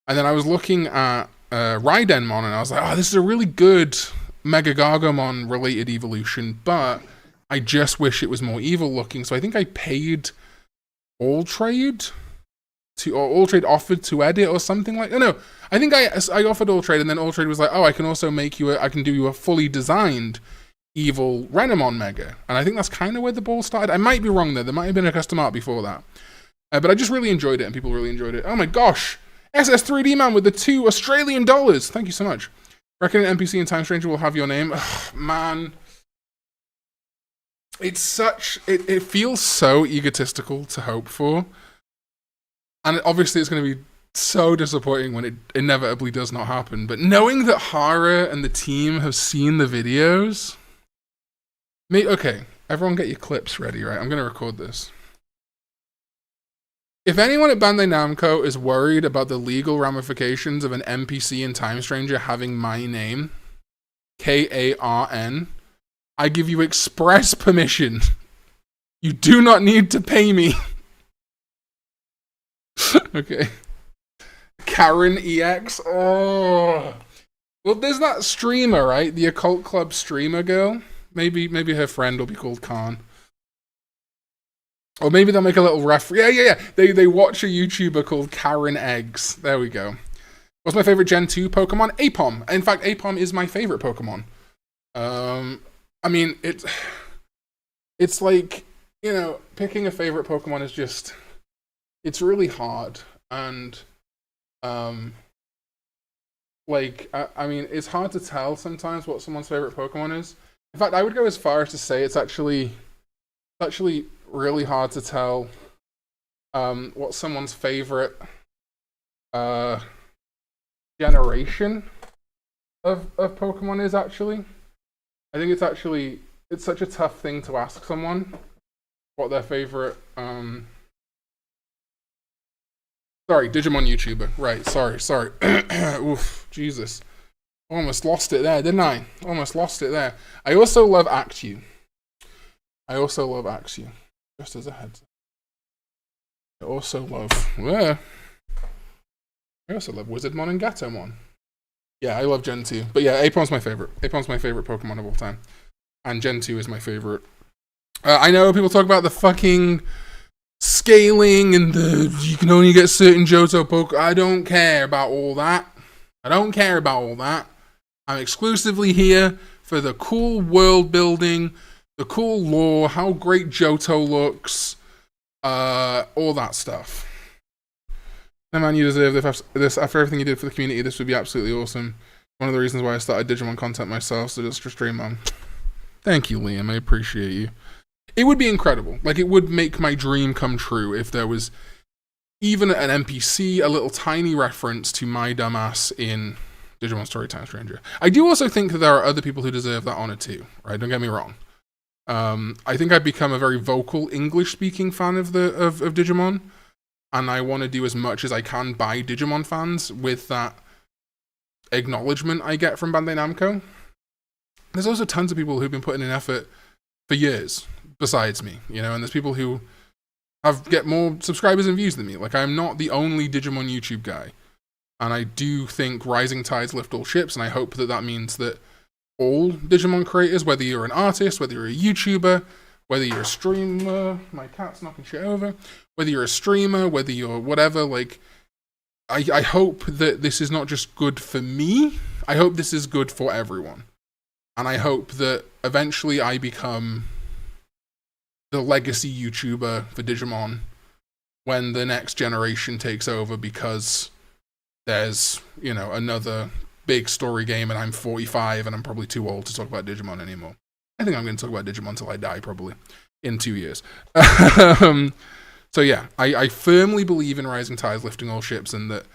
And then I was looking at Raidenmon, and I was like, oh, this is a really good Mega Gargomon related evolution, but I just wish it was more evil looking. So I think I paid All Trade offered to edit or something like. No, I think I offered All Trade, and then All Trade was like, oh, I can also make you I can do you a fully designed evil Renamon Mega, and I think that's kind of where the ball started. I might be wrong there. There might have been a custom art before that, but I just really enjoyed it, and people really enjoyed it. Oh my gosh, SS3D Man with the $2 Australian. Thank you so much. Reckon an NPC in Time Stranger will have your name. Ugh, man. It's such it feels so egotistical to hope for, and obviously it's going to be so disappointing when it inevitably does not happen. But knowing that Hara and the team have seen the videos, okay, everyone get your clips ready, right? I'm going to record this. If anyone at Bandai Namco is worried about the legal ramifications of an NPC in Time Stranger having my name, Karn, I give you express permission. You do not need to pay me. Okay. Karn EX. Oh. Well, there's that streamer, right? The Occult Club streamer girl. Maybe her friend will be called Karn. Or maybe they'll make a little reference. Yeah. They watch a YouTuber called Karn EX. There we go. What's my favorite Gen 2 Pokemon? Apom. In fact, Apom is my favorite Pokemon. I mean, it's like, you know, picking a favorite Pokemon is just, it's really hard. And, I mean, it's hard to tell sometimes what someone's favorite Pokemon is. In fact, I would go as far as to say it's actually really hard to tell what someone's favorite generation of Pokemon is, actually. I think it's such a tough thing to ask someone what their favorite Digimon YouTuber. Right, sorry. Oof, Jesus. Almost lost it there, didn't I? Almost lost it there. I also love Actu. Just as a heads up. I also love Wizardmon and Gatomon. Yeah, I love Gen 2. But yeah, Apom's my favorite. Apom's my favorite Pokemon of all time. And Gen 2 is my favorite. I know people talk about the fucking scaling and you can only get certain Johto Pokemon. I don't care about all that. I'm exclusively here for the cool world building, the cool lore, how great Johto looks, all that stuff. No, man, you deserve this. After everything you did for the community, this would be absolutely awesome. One of the reasons why I started Digimon content myself, so just to stream on. Thank you, Liam. I appreciate you. It would be incredible. Like, it would make my dream come true if there was even an NPC, a little tiny reference to my dumbass in Digimon Story Time Stranger. I do also think that there are other people who deserve that honor too, right? Don't get me wrong. I think I've become a very vocal English-speaking fan of Digimon, and I want to do as much as I can by Digimon fans with that acknowledgement I get from Bandai Namco. There's also tons of people who've been putting in effort for years, besides me, you know, and there's people who get more subscribers and views than me. Like, I'm not the only Digimon YouTube guy, and I do think rising tides lift all ships, and I hope that that means that all Digimon creators, whether you're an artist, whether you're a YouTuber, whether you're a streamer, my cat's knocking shit over, whether you're a streamer, whether you're whatever, like, I hope that this is not just good for me, I hope this is good for everyone. And I hope that eventually I become the legacy YouTuber for Digimon when the next generation takes over, because there's, you know, another big story game and I'm 45 and I'm probably too old to talk about Digimon anymore. I think I'm going to talk about Digimon till I die, probably, in 2 years. So yeah, I firmly believe in rising tides lifting all ships, and that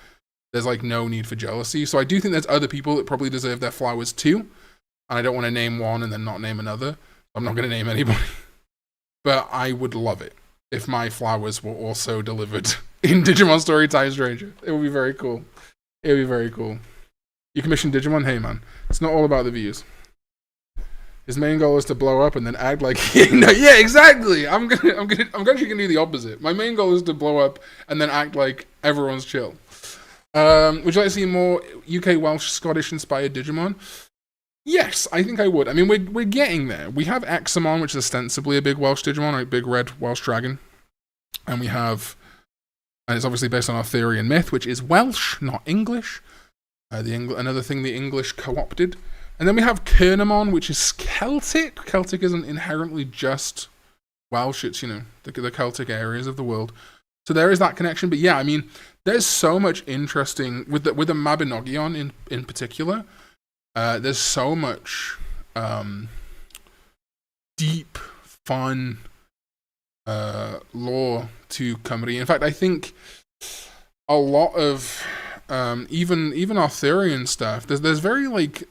there's like no need for jealousy. So I do think there's other people that probably deserve their flowers too, and I don't want to name one and then not name another. I'm not going to name anybody. But I would love it if my flowers were also delivered in Digimon Story Time Stranger. It would be very cool. It would be very cool. You commission Digimon? Hey man, it's not all about the views. His main goal is to blow up and then act like yeah, exactly. I'm actually gonna do the opposite. My main goal is to blow up and then act like everyone's chill. Would you like to see more UK, Welsh, Scottish inspired Digimon? Yes, I think I would. I mean, we're getting there. We have Examon, which is ostensibly a big Welsh Digimon, like big red Welsh dragon, and we have, and it's obviously based on Arthurian myth, which is Welsh, not English. Another thing the English co-opted. And then we have Kernamon, which is Celtic. Celtic isn't inherently just Welsh, it's, you know, the Celtic areas of the world. So there is that connection. But yeah, I mean, there's so much interesting, with the Mabinogion in particular, there's so much deep, fun lore to Cymru. In fact, I think a lot of even Arthurian stuff, there's very like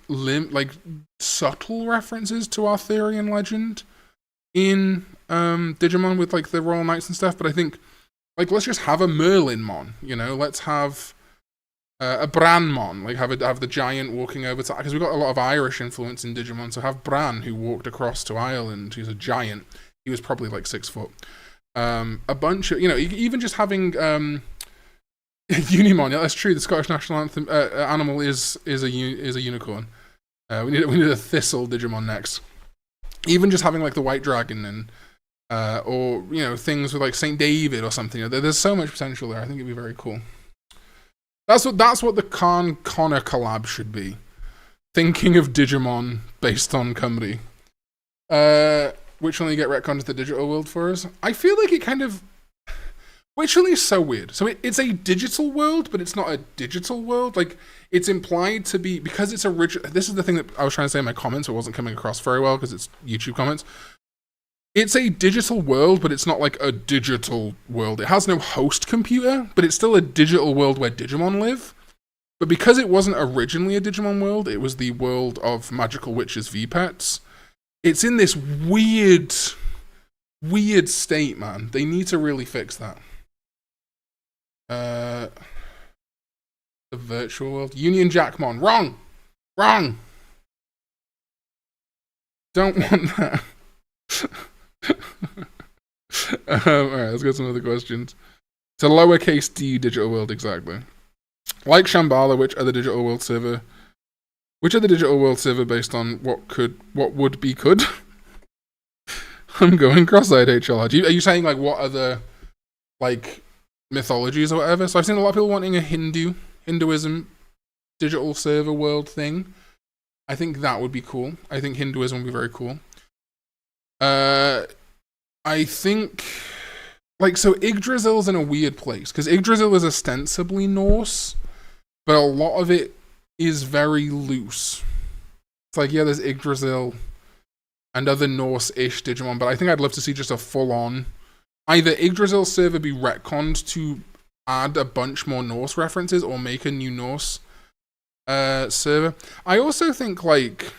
subtle references to Arthurian legend in Digimon with like the Royal Knights and stuff. But I think, like, let's just have a Merlinmon, you know, let's have a Branmon, like have the giant walking over to, because we've got a lot of Irish influence in Digimon, so have Bran, who walked across to Ireland, who's a giant. He was probably like 6 foot. A bunch of, you know, even just having Unimon. Yeah, that's true. The Scottish national anthem animal is a unicorn. We need a thistle Digimon next. Even just having like the white dragon and or, you know, things with like Saint David or something. There's so much potential there. I think it'd be very cool. That's what the Karn Connor collab should be. Thinking of Digimon based on Cymru. Which one you get retconned to the digital world for us? I feel like it kind of... Which one is so weird. So it's a digital world, but it's not a digital world. Like, it's implied to be... Because it's original... This is the thing that I was trying to say in my comments, but it wasn't coming across very well because it's YouTube comments. It's a digital world, but it's not like a digital world. It has no host computer, but it's still a digital world where Digimon live. But because it wasn't originally a Digimon world, it was the world of Magical Witches V-Pets. It's in this weird state, man. They need to really fix that. The virtual world. Union Jackmon. Wrong! Don't want that. Alright, let's get some other questions. It's a lowercase d digital world, exactly. Like Shambhala, which other digital world server based on what would be could? I'm going cross-eyed, HLR. Are you saying like what other like mythologies or whatever? So I've seen a lot of people wanting a Hinduism digital server world thing. I think that would be cool. I think Hinduism would be very cool. I think, like, so Yggdrasil's in a weird place, because Yggdrasil is ostensibly Norse, but a lot of it is very loose. It's like, yeah, there's Yggdrasil and other Norse-ish Digimon, but I think I'd love to see just a full-on, either Yggdrasil server be retconned to add a bunch more Norse references or make a new Norse server. I also think like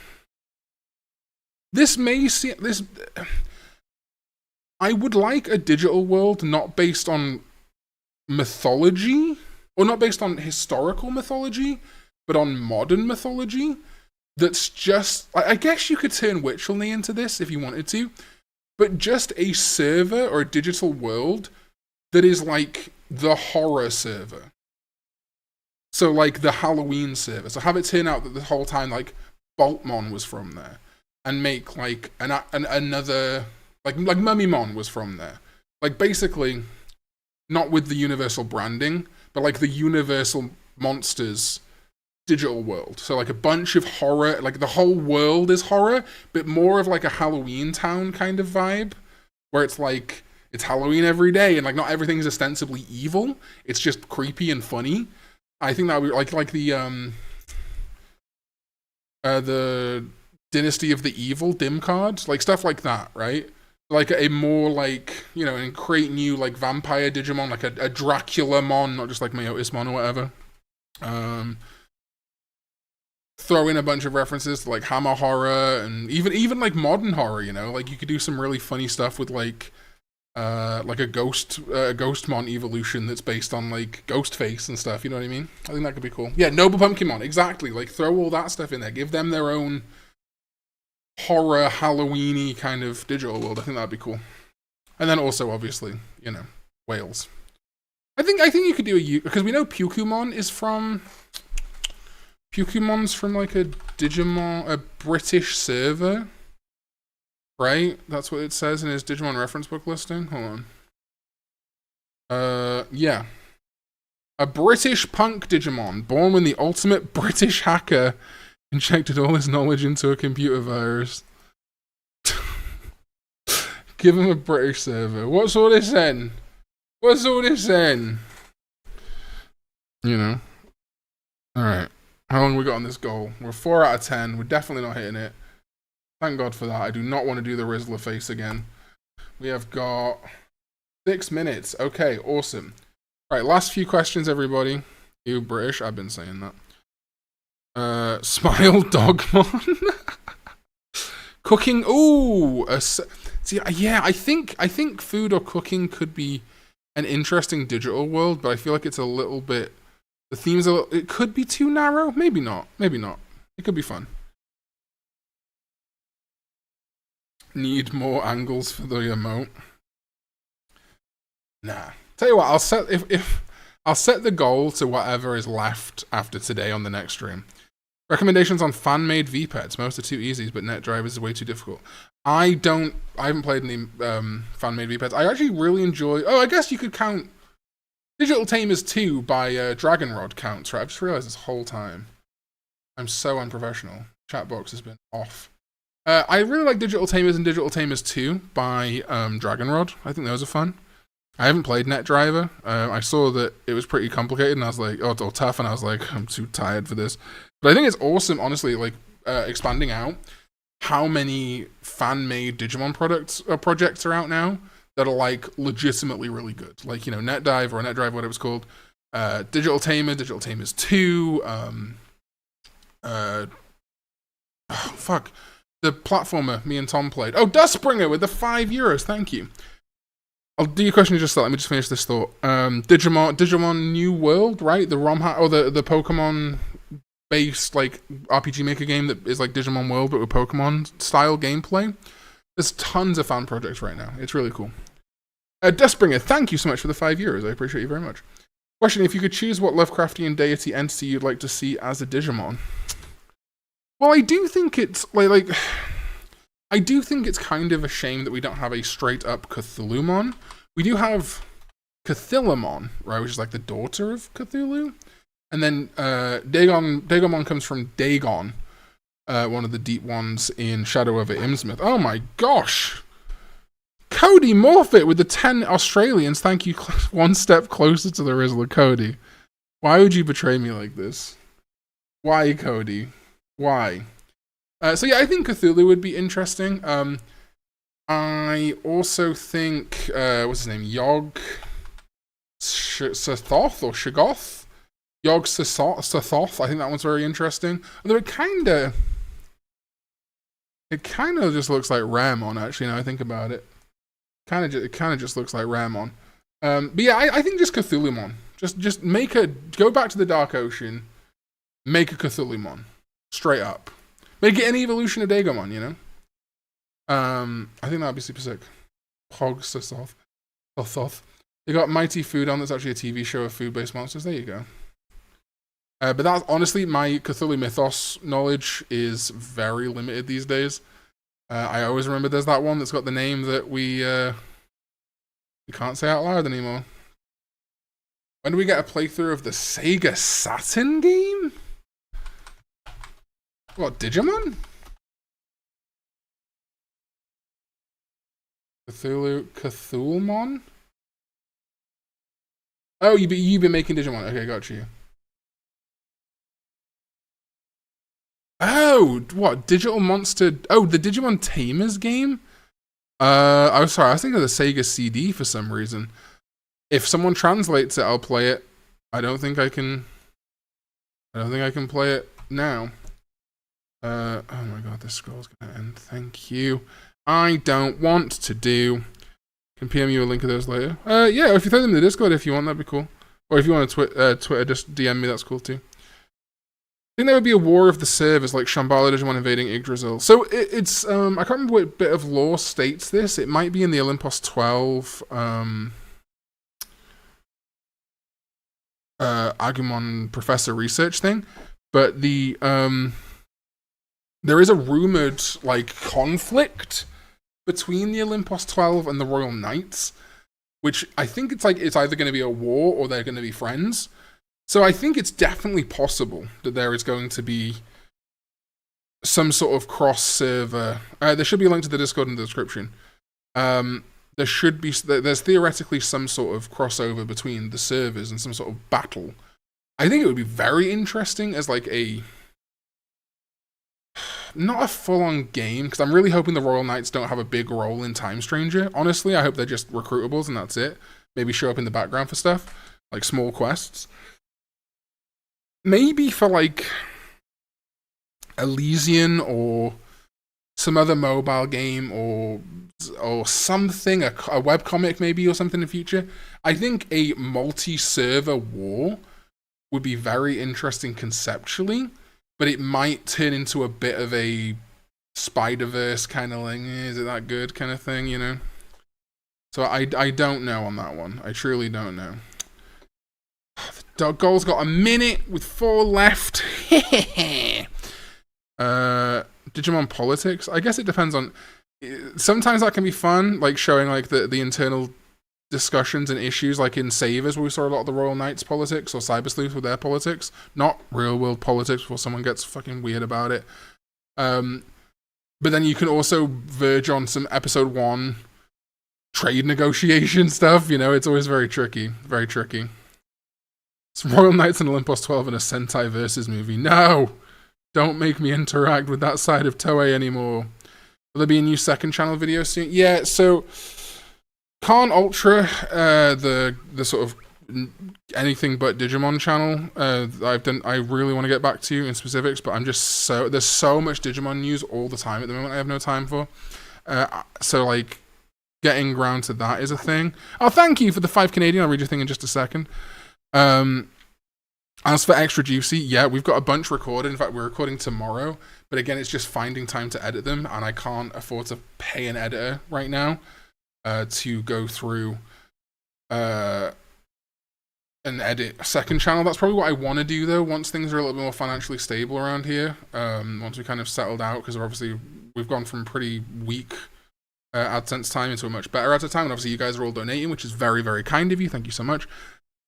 this may see this. I would like a digital world not based on mythology or not based on historical mythology, but on modern mythology. That's just, I guess you could turn Witchelney into this if you wanted to, but just a server or a digital world that is like the horror server. So like the Halloween server. So have it turn out that the whole time like Boltmon was from there, and make like another like Mummymon was from there. Like basically, not with the universal branding, but like the universal monsters digital world. So like a bunch of horror, like the whole world is horror, but more of like a Halloween Town kind of vibe, where it's like it's Halloween every day and like not everything is ostensibly evil. It's just creepy and funny. I think that would be like the Dynasty of the Evil dim cards, like stuff like that, right? Like a more like, you know, and create new like vampire Digimon, like a Dracula mon, not just like Meiotismon or whatever. Throw in a bunch of references to like Hammer horror and even like modern horror, you know, like you could do some really funny stuff with like a Ghostmon evolution that's based on like Ghostface and stuff, you know what I mean? I think that could be cool. Yeah, Noble Pumpkinmon, exactly. Like throw all that stuff in there, give them their own horror Halloweeny kind of digital world. I think that'd be cool. And then also obviously, you know, whales. I think you could do because we know Pukumon Pukumon's from like a British server, right? That's what it says in his Digimon reference book listing. Hold on. Yeah. A British punk Digimon, born when the ultimate British hacker injected all his knowledge into a computer virus. Give him a British server. What's all this then? What's all this then? You know. Alright. How long we got on this goal? We're 4 out of 10. We're definitely not hitting it. Thank God for that. I do not want to do the Rizzler face again. We have got 6 minutes. Okay, awesome. Alright, last few questions, everybody. You British, I've been saying that. Smile Dogmon. Cooking. Ooh. See, yeah, I think food or cooking could be an interesting digital world, but I feel like it's a little bit. The themes it could be too narrow. Maybe not. Maybe not. It could be fun. Need more angles for the emote. Nah. Tell you what, I'll set I'll set the goal to whatever is left after today on the next stream. Recommendations on fan-made VPEDs. Most are too easy, but NetDrivers is way too difficult. I haven't played any fan-made VPEDs. I actually really enjoy. Oh, I guess you could count Digital Tamers 2 by Dragonrod counts, right? I've just realized this whole time. I'm so unprofessional. Chatbox has been off. I really like Digital Tamers and Digital Tamers 2 by Dragonrod. I think those are fun. I haven't played NetDriver. I saw that it was pretty complicated, and I was like, oh, it's all tough, and I was like, I'm too tired for this. But I think it's awesome, honestly, like, expanding out how many fan-made Digimon projects are out now that are, like, legitimately really good. Like, you know, NetDive, or NetDrive, whatever it's called. Digital Tamer, Digital Tamers 2, the platformer me and Tom played. Oh, Dustbringer with the €5. Thank you. I'll do your question in just a second. Let me just finish this thought. Digimon New World, right? The ROM hack, or the Pokemon based like RPG Maker game that is like Digimon World but with Pokemon style gameplay. There's tons of fan projects right now. It's really cool. Dustbringer, thank you so much for the €5. I appreciate you very much. Question: if you could choose what Lovecraftian deity entity you'd like to see as a Digimon. Well, I do think it's like I do think it's kind of a shame that we don't have a straight up Cthulhumon. We do have Cthulhumon, right, which is like the daughter of Cthulhu. And then Dagomon comes from Dagon, one of the deep ones in Shadow over Innsmouth. Oh my gosh! Cody Morfit with the 10 Australians. Thank you. One step closer to the Rizzler, Cody. Why would you betray me like this? Why, Cody? Why? So yeah, I think Cthulhu would be interesting. I also think what's his name? Yogg Sothoth or Shoggoth. Yogg Sothoth. I think that one's very interesting. Although it kind of just looks like Ramon, actually, now I think about it. It kind of just looks like Ramon. But yeah, I think just Cthulhumon. Just go back to the Dark Ocean, make a Cthulhumon. Straight up. Make it an evolution of Dagomon, you know? I think that'd be super sick. Hog Sothoth. They got Mighty Foodon, that's actually a TV show of food-based monsters. There you go. But that's honestly, my Cthulhu Mythos knowledge is very limited these days. I always remember there's that one that's got the name that we can't say out loud anymore. When do we get a playthrough of the Sega Saturn game? What, Digimon? Cthulhumon? Oh, you've been making Digimon. Okay, got you. Oh, what? Digital Monster... Oh, the Digimon Tamers game? I was thinking of the Sega CD for some reason. If someone translates it, I'll play it. I don't think I can play it now. Oh my god, this scroll's gonna end. Thank you. I don't want to do... Can PM you a link of those later? Yeah, if you throw them in the Discord if you want, that'd be cool. Or if you want to Twitter, just DM me, that's cool too. I think there would be a war of the servers, like Shambhala Digimon invading Yggdrasil. So it's I can't remember what bit of lore states this. It might be in the Olympus 12 Agumon Professor research thing. But the there is a rumored like conflict between the Olympus 12 and the Royal Knights, which I think it's either going to be a war or they're going to be friends. So I think it's definitely possible that there is going to be some sort of cross-server. There should be a link to the Discord in the description. There's theoretically some sort of crossover between the servers and some sort of battle. I think it would be very interesting as like not a full-on game, because I'm really hoping the Royal Knights don't have a big role in Time Stranger. Honestly, I hope they're just recruitables and that's it. Maybe show up in the background for stuff, like small quests. Maybe for like Alysion or some other mobile game or something, a webcomic maybe or something in the future. I think a multi-server war would be very interesting conceptually, but it might turn into a bit of a Spider-Verse kind of like, is it that good kind of thing, you know? So I don't know on that one. I truly don't know. The goal's got a minute with 4 left. Digimon politics. I guess it depends on. Sometimes that can be fun, like showing like the internal discussions and issues, like in Savers, where we saw a lot of the Royal Knights politics or Cyber Sleuth with their politics, not real world politics, before someone gets fucking weird about it. But then you can also verge on some episode 1 trade negotiation stuff. You know, it's always very tricky, very tricky. Some Royal Knights and Olympus 12 in a Sentai Versus movie. No! Don't make me interact with that side of Toei anymore. Will there be a new second channel video soon? Yeah, so Karn Ultra, the sort of anything but Digimon channel, I really want to get back to you in specifics, but I'm just there's so much Digimon news all the time at the moment I have no time for. So like getting round to that is a thing. Oh, thank you for the 5 Canadian. I'll read your thing in just a second. As for Extra Juicy, yeah, we've got a bunch recorded. In fact, we're recording tomorrow. But again, it's just finding time to edit them, and I can't afford to pay an editor right now to go through and edit a second channel. That's probably what I want to do, though, once things are a little bit more financially stable around here. Once we kind of settled out, because obviously we've gone from pretty weak AdSense time into a much better AdSense time, and obviously you guys are all donating, which is very, very kind of you. Thank you so much.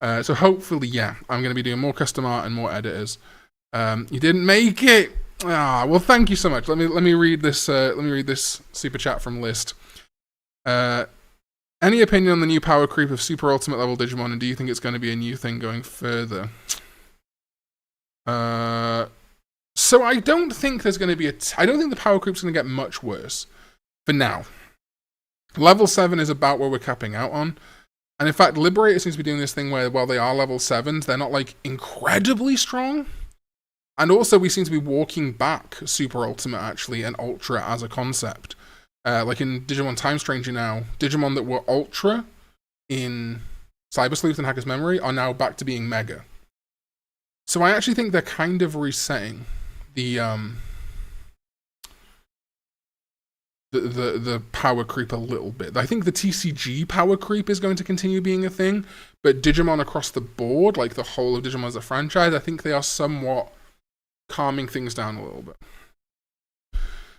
So hopefully, yeah, I'm going to be doing more custom art and more editors. You didn't make it. Ah, well, thank you so much. Let me read this. Let me read this super chat from List. Any opinion on the new power creep of super ultimate level Digimon, and do you think it's going to be a new thing going further? So I don't think there's going to be I don't think the power creep's going to get much worse for now. Level 7 is about where we're capping out on. And in fact, Liberator seems to be doing this thing where, while they are level 7s, they're not like incredibly strong. And also, we seem to be walking back Super Ultimate, actually, and Ultra as a concept. Like in Digimon Time Stranger now, Digimon that were Ultra in Cyber Sleuth and Hacker's Memory are now back to being Mega. So I actually think they're kind of resetting the power creep a little bit. I think the TCG power creep is going to continue being a thing, but Digimon across the board, like the whole of Digimon as a franchise, I think they are somewhat calming things down a little bit.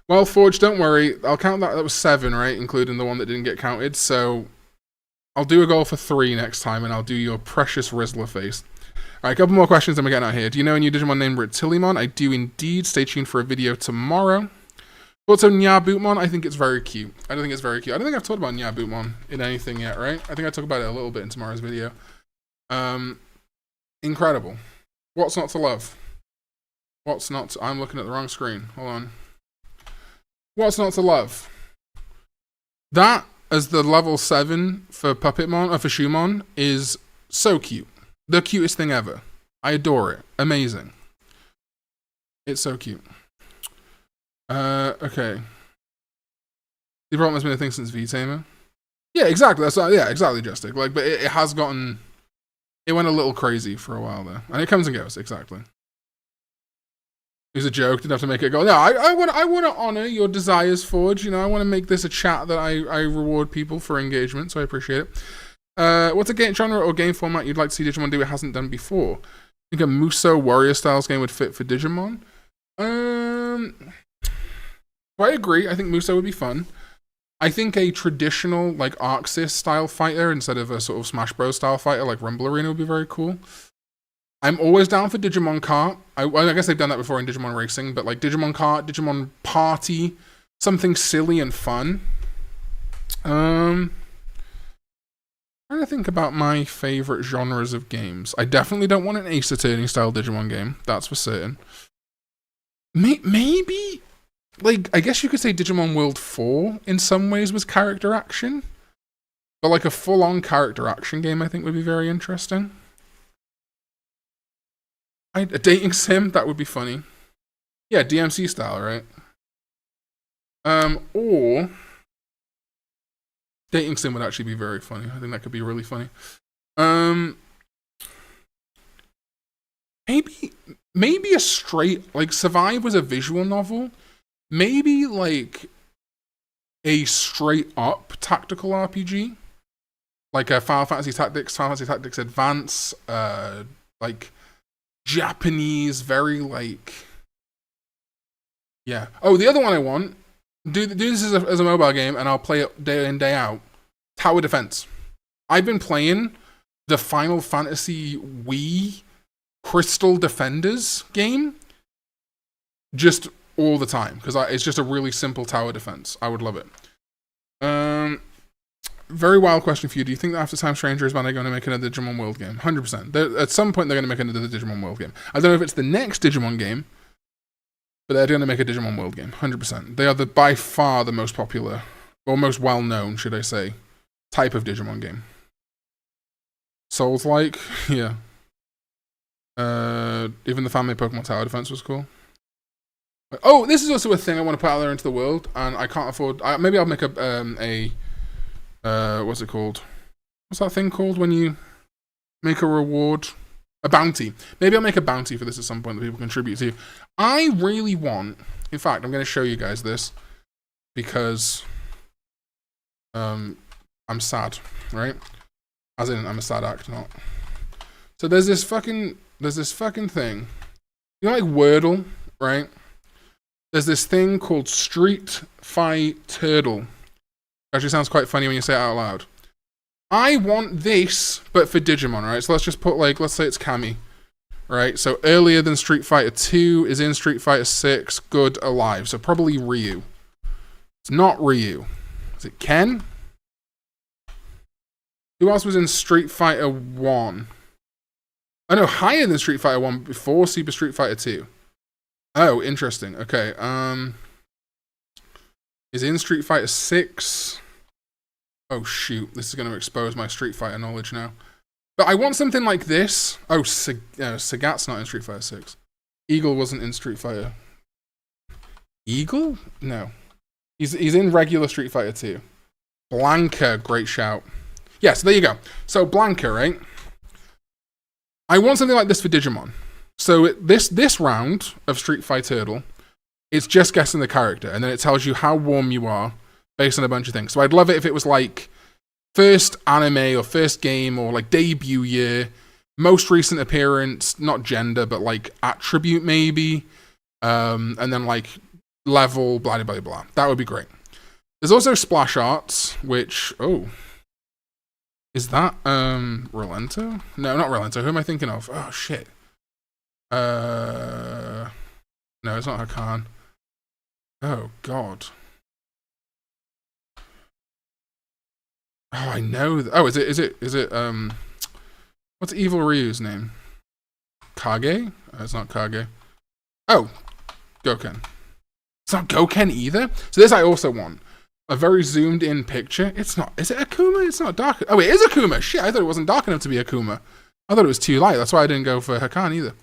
Well, Forge, don't worry. I'll count that. That was 7, right? Including the one that didn't get counted. So I'll do a goal for 3 next time, and I'll do your precious Rizzler face. Alright, a couple more questions and we're getting out here. Do you know a new Digimon named Reptilimon? I do indeed. Stay tuned for a video tomorrow. Also, Nyabootmon, I think it's very cute. I don't think it's very cute. I don't think I've talked about Nyabootmon in anything yet, right? I think I talked about it a little bit in tomorrow's video. Incredible. What's not to love? What's not to... I'm looking at the wrong screen. Hold on. What's not to love? That, as the level 7 for Puppetmon, or for Shumon, is so cute. The cutest thing ever. I adore it. Amazing. It's so cute. Okay. The problem has been a thing since V-Tamer. Yeah, exactly. That's yeah, exactly, Justic. Like, but it has gotten... It went a little crazy for a while there. And it comes and goes, exactly. It was a joke, didn't have to make it go. No, I want to honor your desires, Forge. You know, I want to make this a chat that I reward people for engagement, so I appreciate it. What's a game genre or game format you'd like to see Digimon do it hasn't done before? I think a Muso Warrior Styles game would fit for Digimon. I agree. I think Muso would be fun. I think a traditional, like, Arxis style fighter instead of a sort of Smash Bros style fighter like Rumble Arena would be very cool. I'm always down for Digimon Kart. I guess they've done that before in Digimon Racing, but like Digimon Kart, Digimon Party, something silly and fun. Trying to think about my favorite genres of games. I definitely don't want an Ace Attorney style Digimon game. That's for certain. Maybe, like, I guess you could say Digimon World 4 in some ways was character action. But like a full-on character action game I think would be very interesting. A dating sim, that would be funny. Yeah, DMC style, right? Or dating sim would actually be very funny. I think that could be really funny. Maybe a straight, like, Survive was a visual novel. Maybe like a straight up tactical RPG, like a Final Fantasy Tactics Advance, like Japanese, very like, yeah. Oh, the other one I want, do this as a mobile game, and I'll play it day in, day out. Tower Defense. I've been playing the Final Fantasy Wii Crystal Defenders game just all the time, because it's just a really simple tower defense. I would love it. Very wild question for you. Do you think that after Time Stranger is Bandai going to make another Digimon World game? 100%. At some point, they're going to make another Digimon World game. I don't know if it's the next Digimon game, but they're going to make a Digimon World game. 100%. They are by far the most popular, or most well-known, should I say, type of Digimon game. Souls-like? Yeah. Even the family Pokemon Tower Defense was cool. Oh, this is also a thing I want to put out there into the world, and I can't afford... maybe I'll make what's it called? What's that thing called when you make a reward? A bounty. Maybe I'll make a bounty for this at some point that people contribute to. I really want... In fact, I'm going to show you guys this, because I'm sad, right? As in, I'm a sad act, not... So there's this fucking thing. You know, like Wordle, right? There's this thing called Street Fight Turtle. Actually sounds quite funny when you say it out loud. I want this, but for Digimon, right? So let's just put, like, let's say it's Kami, right? So earlier than Street Fighter 2 is in Street Fighter 6, good, alive. So probably Ryu. It's not Ryu. Is it Ken? Who else was in Street Fighter 1? Oh no, higher than Street Fighter 1 before Super Street Fighter 2. Oh, interesting. Okay, is in Street Fighter 6. Oh shoot, this is going to expose my Street Fighter knowledge now. But I want something like this. Oh, Sagat's not in Street Fighter 6. Eagle wasn't in Street Fighter. Eagle? No. He's in regular Street Fighter 2. Blanca, great shout. Yeah, so there you go. So Blanca, right? I want something like this for Digimon. So this round of Street Fighter Turtle, it's just guessing the character, and then it tells you how warm you are based on a bunch of things. So I'd love it if it was like first anime or first game or like debut year, most recent appearance, not gender, but like attribute maybe, and then like level, blah, blah, blah. That would be great. There's also splash arts, which, oh, is that Rolento? No, not Rolento. Who am I thinking of? Oh, shit. No, it's not Hakan. Oh, God. Oh, I know. Oh, is it, what's Evil Ryu's name? Kage? Oh, it's not Kage. Oh, Goken. It's not Goken either? So this I also want. A very zoomed in picture. It's not, is it Akuma? It's not dark. Oh, it is Akuma. Shit, I thought it wasn't dark enough to be Akuma. I thought it was too light. That's why I didn't go for Hakan either.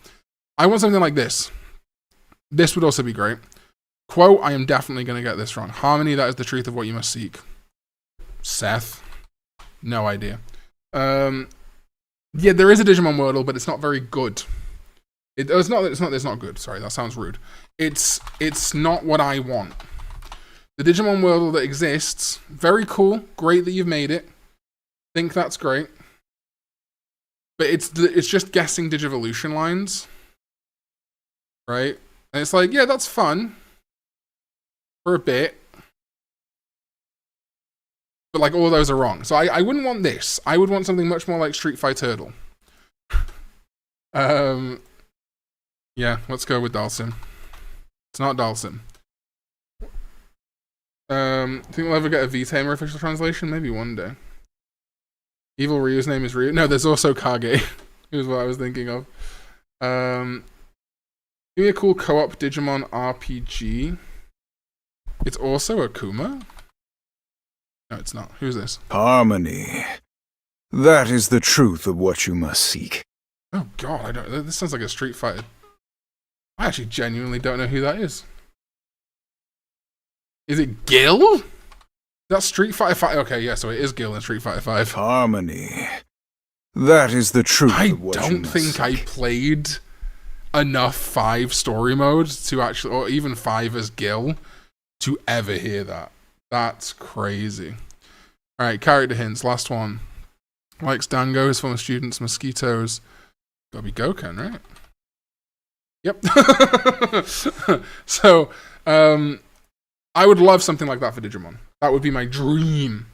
I want something like this. This would also be great. Quote, I am definitely going to get this wrong. Harmony, that is the truth of what you must seek. Seth. No idea. Yeah, there is a Digimon Wordle, but it's not very good. It's not good. Sorry, that sounds rude. It's not what I want. The Digimon Wordle that exists, very cool. Great that you've made it. Think that's great. But it's just guessing Digivolution lines. Right? And it's like, yeah, that's fun. For a bit. But like all of those are wrong. So I wouldn't want this. I would want something much more like Street Fighter Turtle. Yeah, let's go with Dalsim. It's not Dalsim. Think we'll ever get a V-Tamer official translation? Maybe one day. Evil Ryu's name is Ryu. No, there's also Kage. Is what I was thinking of. Give me a cool co-op Digimon RPG. It's also Akuma? No, it's not. Who's this? Harmony. That is the truth of what you must seek. Oh god, I don't. This sounds like a Street Fighter. I actually genuinely don't know who that is. Is it Gil? That's Street Fighter 5. Okay, yeah, so it is Gil in Street Fighter 5. Harmony. That is the truth I of what you don't must think seek. I played enough 5 story modes to actually, or even 5 as Gil, to ever hear that. That's crazy. Alright, character hints. Last one. Likes dangos, former students, mosquitoes. Gotta be Goken, right? Yep. So, I would love something like that for Digimon. That would be my dream.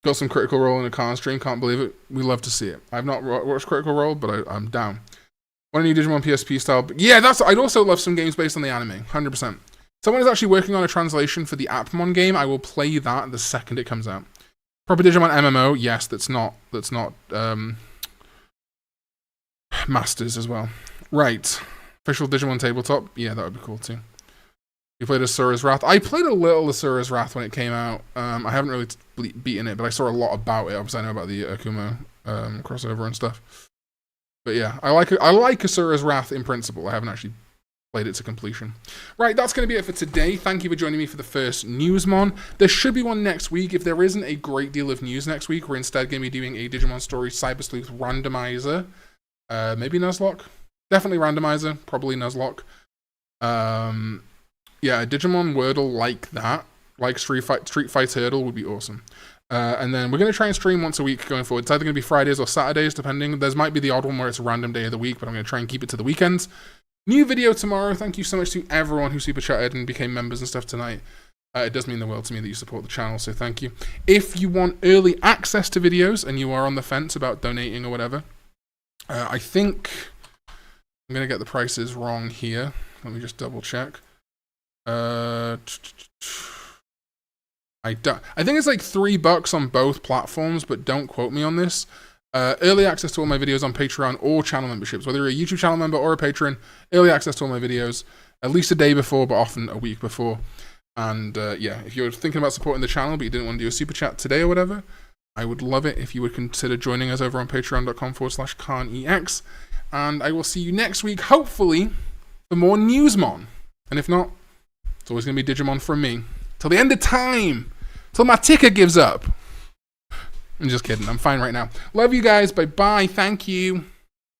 Got some Critical Role in a Karn stream. Can't believe it. We love to see it. I've not watched Critical Role, but I'm down. Want a new Digimon PSP style? Yeah, I'd also love some games based on the anime. 100%. Someone is actually working on a translation for the Appmon game. I will play that the second it comes out. Proper Digimon MMO. Yes, that's not Masters as well. Right. Official Digimon tabletop. Yeah, that would be cool too. You played Asura's Wrath. I played a little Asura's Wrath when it came out. I haven't really beaten it, but I saw a lot about it. Obviously, I know about the Akuma crossover and stuff. But yeah, I like Asura's Wrath in principle. I haven't actually played it to completion. Right, that's going to be it for today. Thank you for joining me for the first Newsmon. There should be one next week. If there isn't a great deal of news next week, we're instead going to be doing a Digimon Story Cyber Sleuth randomizer. Maybe Nuzlocke. Definitely randomizer. Probably Nuzlocke. Yeah, a Digimon Wordle like that, like Street Fighter Turtle would be awesome. And then we're going to try and stream once a week going forward. It's either going to be Fridays or Saturdays, depending. There might be the odd one where it's a random day of the week, but I'm going to try and keep it to the weekends. New video tomorrow. Thank you so much to everyone who super chatted and became members and stuff tonight. It does mean the world to me that you support the channel, so thank you. If you want early access to videos and you are on the fence about donating or whatever, I think I'm going to get the prices wrong here. Let me just double check. I think it's like $3 on both platforms, but don't quote me on this. Early access to all my videos on Patreon or channel memberships, whether you're a YouTube channel member or a patron. Early access to all my videos, at least a day before, but often a week before. And yeah, if you're thinking about supporting the channel but you didn't want to do a super chat today or whatever, I would love it if you would consider joining us over on patreon.com/Karn EX. And I will see you next week, hopefully, for more Newsmon. And if not, it's always going to be Digimon from me. Till the end of time. Till my ticker gives up. I'm just kidding. I'm fine right now. Love you guys. Bye-bye. Thank you.